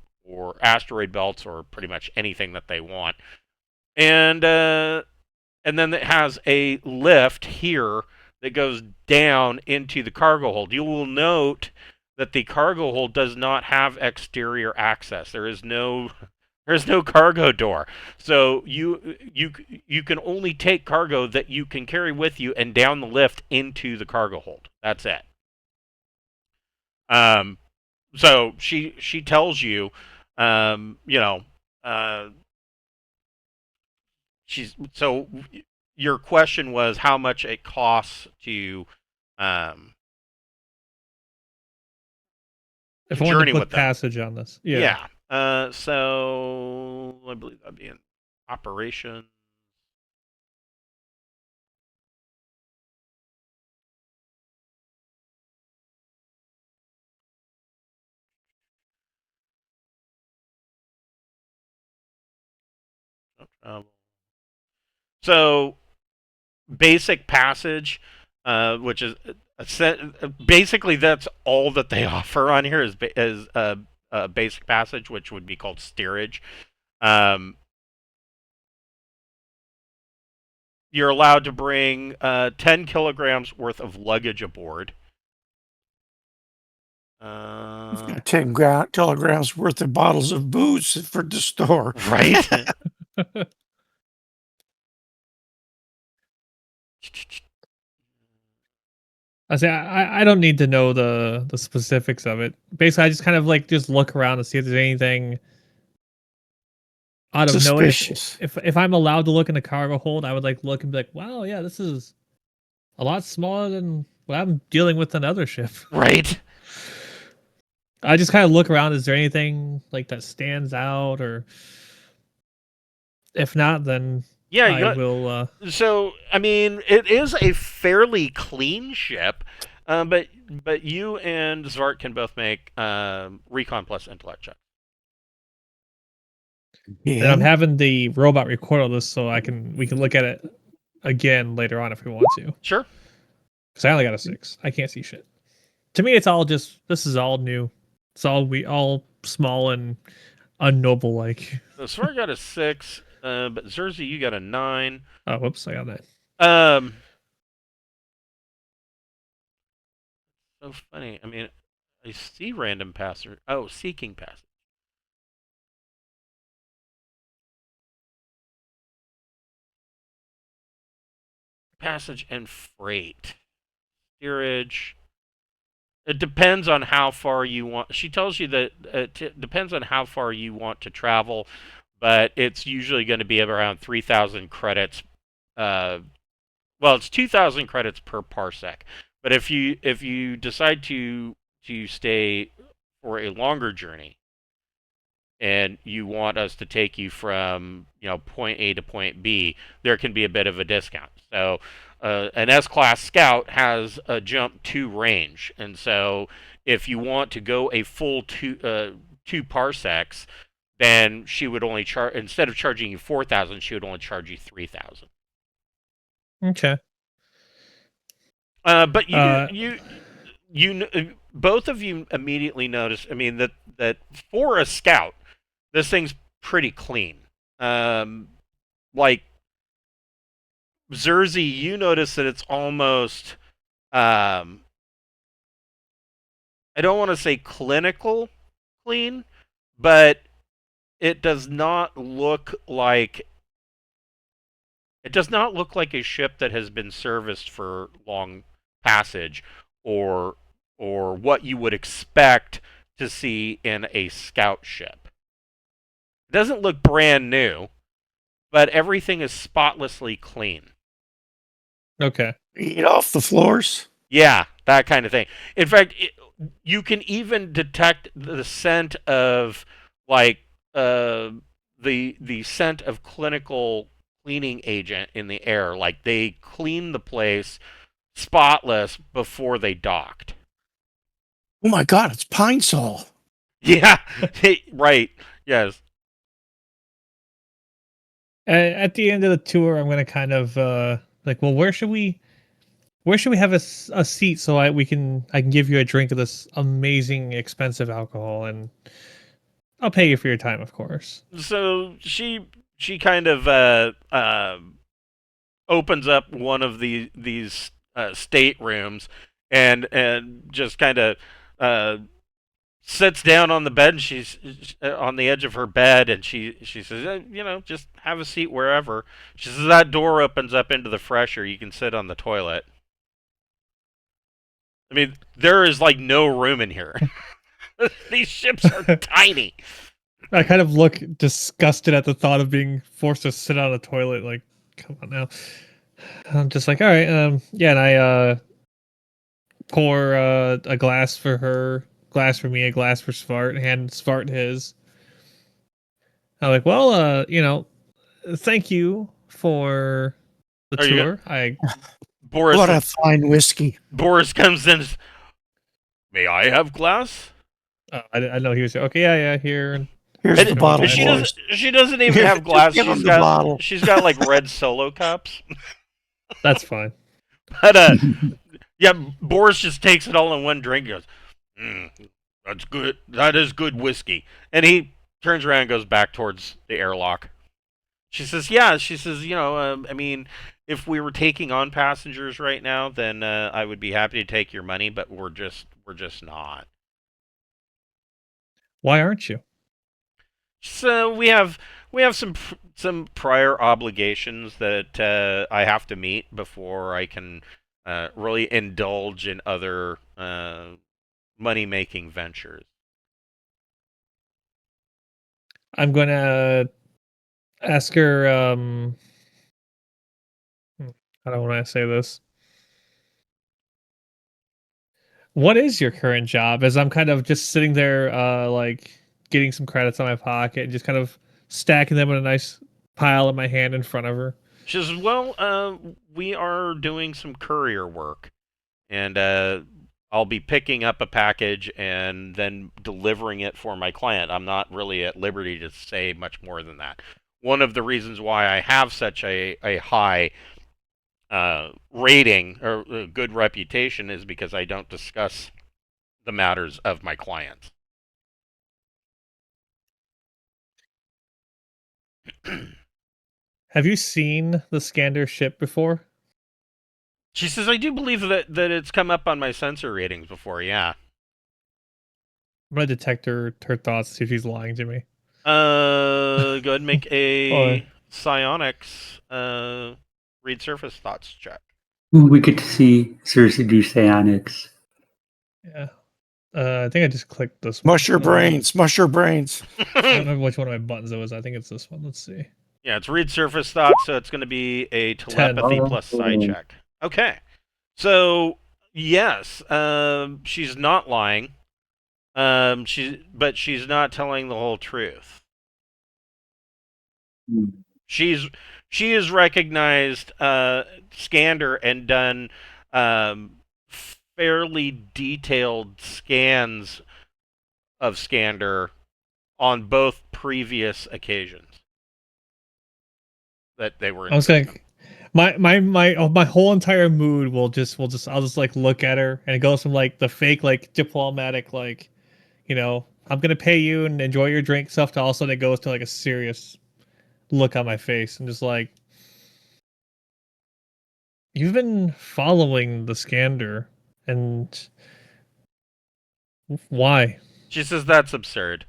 asteroid belts or pretty much anything that they want. And then it has a lift here that goes down into the cargo hold. You will note that the cargo hold does not have exterior access. There's no cargo door. So you can only take cargo that you can carry with you and down the lift into the cargo hold. That's it. So she tells you, so your question was how much it costs to if I want journey to with book them. passage on this, yeah. So I believe that'd be an operation. So basic passage, which is basically that's all that they offer on here is basic passage, which would be called steerage. You're allowed to bring 10 kilograms worth of luggage aboard. 10 kilograms worth of bottles of booze for the store. Right? I don't need to know the specifics of it. Basically, I just kind of like just look around and see if there's anything out of nowhere. Suspicious. If I'm allowed to look in the cargo hold, I would like look and be like, wow, yeah, this is a lot smaller than what I'm dealing with on other ship. Right. I just kind of look around. Is there anything like that stands out, or if not, then Yeah, I will. So, I mean, it is a fairly clean ship, but you and Zwart can both make Recon plus Intellect check. And I'm having the robot record all this, so we can look at it again later on if we want to. Sure. Because I only got a 6. I can't see shit. To me, it's all just this is all new. It's all small and unnoble like. So Zwart got a 6. But Zerzy, you got a 9. Oh, whoops! I got that. So funny. I mean, I see random passer. Oh, seeking passage. Passage and freight. Steerage. It depends on how far you want. She tells you that it depends on how far you want to travel, but it's usually going to be around 3,000 credits. Well, it's 2,000 credits per parsec. But if you decide to stay for a longer journey, and you want us to take you from point A to point B, there can be a bit of a discount. So an S-class scout has a jump 2 range, and so if you want to go a full 2 parsecs, then she would only charge, instead of charging you 4,000, she would only charge you 3,000. Okay. But you both of you immediately notice. I mean that for a scout, this thing's pretty clean. Like Zerzy, you notice that it's almost I don't want to say clinical clean, but it does not look like a ship that has been serviced for long passage or what you would expect to see in a scout ship. It doesn't look brand new, but everything is spotlessly clean. Okay. Eat off the floors. Yeah, that kind of thing. In fact, you can even detect the scent of like the scent of clinical cleaning agent in the air. Like they clean the place spotless before they docked. Oh my God, it's Pine Sol. Yeah, right. Yes. At the end of the tour, I'm gonna kind of like, well, where should we have a seat so I can give you a drink of this amazing expensive alcohol, and I'll pay you for your time, of course. So she kind of opens up one of these staterooms and just kind of sits down on the bed. And she's on the edge of her bed, and she says, just have a seat wherever. She says that door opens up into the fresher. You can sit on the toilet. I mean, there is like no room in here. These ships are tiny. I kind of look disgusted at the thought of being forced to sit on a toilet. Like, come on now. I'm just like, all right, yeah, and I pour a glass for her, glass for me, a glass for Svart, hand Svart his. I'm like, well, thank you for the Are you tour. Boris? What a fine whiskey. Boris comes in. May I have glass? I know he was okay. Yeah, here. Here's And the bottle, she boys. doesn't even have glass. Give him the bottle. She's got like red Solo cups. That's fine. But yeah, Boris just takes it all in one drink. And goes, that's good. That is good whiskey. And he turns around and goes back towards the airlock. She says, yeah. She says, I mean, if we were taking on passengers right now, then I would be happy to take your money, but we're just not. Why aren't you? So we have some prior obligations that I have to meet before I can really indulge in other money making ventures. I'm gonna ask her. I don't want to say this. What is your current job? As I'm kind of just sitting there, like getting some credits on my pocket and just kind of stacking them in a nice pile in my hand in front of her. She says, "Well, we are doing some courier work, and I'll be picking up a package and then delivering it for my client. I'm not really at liberty to say much more than that. One of the reasons why I have such a high rating or a good reputation is because I don't discuss the matters of my clients." Have you seen the Scander ship before? She says, "I do believe that it's come up on my sensor ratings before, yeah." I'm gonna detect her thoughts, see if she's lying to me. Go ahead and make a Oh. psionics read surface thoughts check. We get to see Cersei do psionics. Yeah. I think I just clicked this one. Mush your brains. Mush your brains. I don't remember which one of my buttons it was. I think it's this one. Let's see. Yeah, it's read surface thoughts, so it's going to be a telepathy 10. plus psi check. Okay. So, yes, she's not lying. But she's not telling the whole truth. She has recognized Scander and done fairly detailed scans of Scander on both previous occasions that they were in. I was like, my whole entire mood will just I'll just like look at her, and it goes from like the fake like diplomatic like, I'm gonna pay you and enjoy your drink stuff to also it goes to like a serious look on my face and just like, you've been following the Scander, and why? She says that's absurd.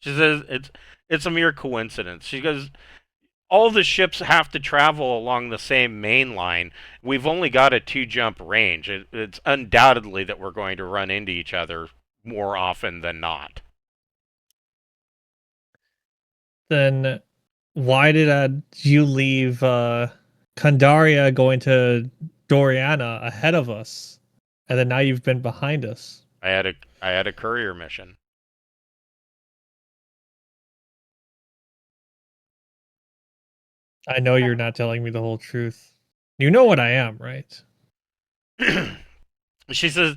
She says it's a mere coincidence. She goes, all the ships have to travel along the same main line. We've only got a 2-jump range. It's undoubtedly that we're going to run into each other more often than not. Then why did you leave Kandaria going to Doriana ahead of us, and then now you've been behind us? I had a courier mission. I know you're not telling me the whole truth. You know what I am, right? She says,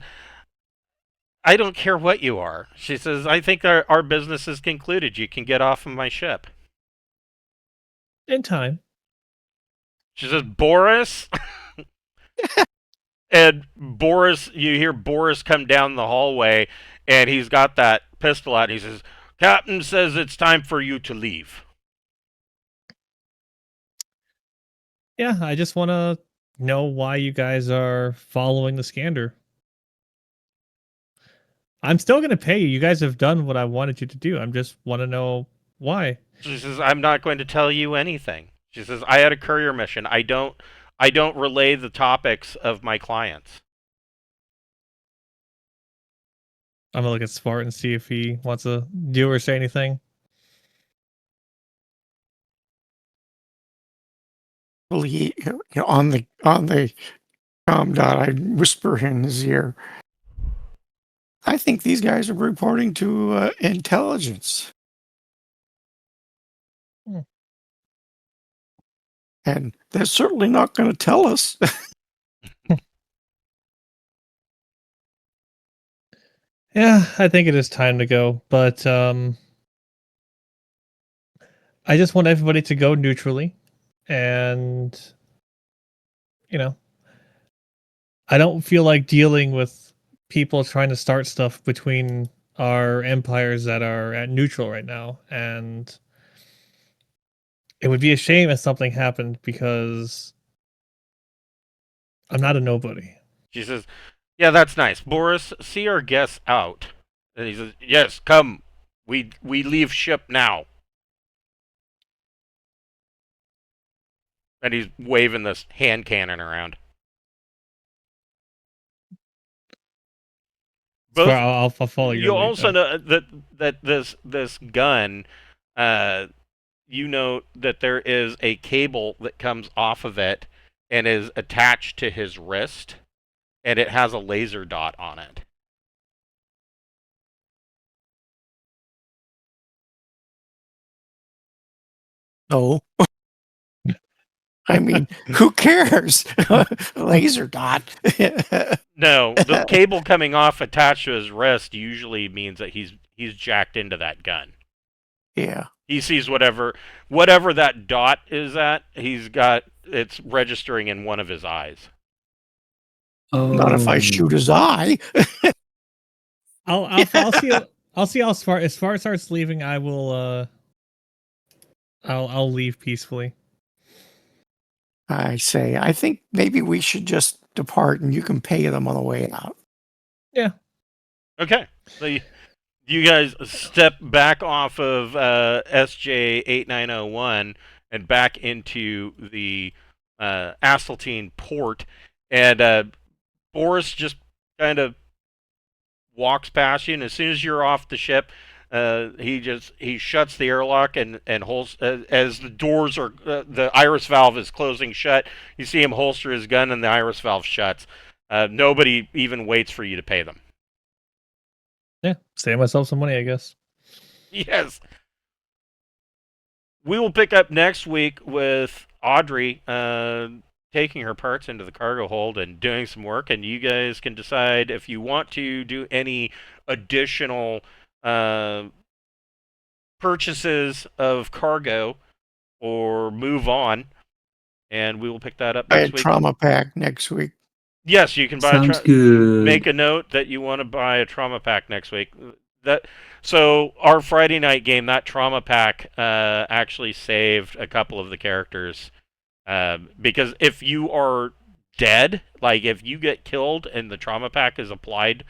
I don't care what you are. She says, I think our business is concluded. You can get off of my ship. In time. She says, Boris? And Boris, you hear Boris come down the hallway, and he's got that pistol out, and he says, Captain says it's time for you to leave. Yeah, I just want to know why you guys are following the scander. I'm still going to pay you. You guys have done what I wanted you to do. I just want to know why. She says, I'm not going to tell you anything. She says, I had a courier mission. I don't relay the topics of my clients. I'm going to look at Smart and see if he wants to do or say anything. Well, on the com dot, I whisper in his ear, I think these guys are reporting to intelligence. And they're certainly not going to tell us. Yeah, I think it is time to go. But I just want everybody to go neutrally. And, I don't feel like dealing with people trying to start stuff between our empires that are at neutral right now. And it would be a shame if something happened because I'm not a nobody. She says, yeah, that's nice. Boris, see our guests out. And he says, yes, come. We leave ship now. And he's waving this hand cannon around. So I'll follow your You lead, also then. know that this gun, you know that there is a cable that comes off of it and is attached to his wrist, and it has a laser dot on it. No. I mean, who cares? Laser dot. No, the cable coming off attached to his wrist usually means that he's jacked into that gun. Yeah. He sees whatever that dot is at. It's registering in one of his eyes. Oh. Not if I shoot his eye. I'll see. I'll see how as far it starts leaving. I will. I'll leave peacefully. I think maybe we should just depart and you can pay them on the way out. Yeah. Okay. So you guys step back off of SJ 8901 and back into the Asteltine port, and Boris just kind of walks past you, and as soon as you're off the ship, he shuts the airlock and holds as the doors are the iris valve is closing shut. You see him holster his gun, and the iris valve shuts. Nobody even waits for you to pay them. Yeah, save myself some money, I guess. Yes. We will pick up next week with Audrey taking her parts into the cargo hold and doing some work, and you guys can decide if you want to do any additional purchases of cargo or move on, and we will pick that up Buy a next week. trauma pack next week. Yes, you can buy Sounds good. Make a note that you want to buy a trauma pack next week. So our Friday night game, that trauma pack actually saved a couple of the characters, because if you are dead, like if you get killed and the trauma pack is applied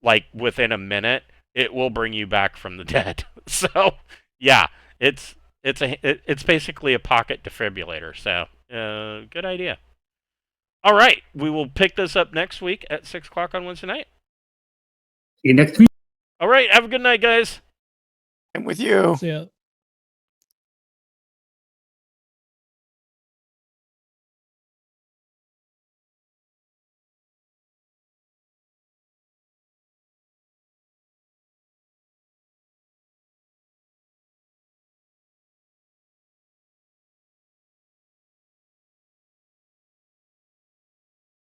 like within a minute, it will bring you back from the dead. So yeah, it's basically a pocket defibrillator. So good idea. All right, we will pick this up next week at 6:00 on Wednesday night. See you next week. All right, have a good night, guys. I'm with you. See ya.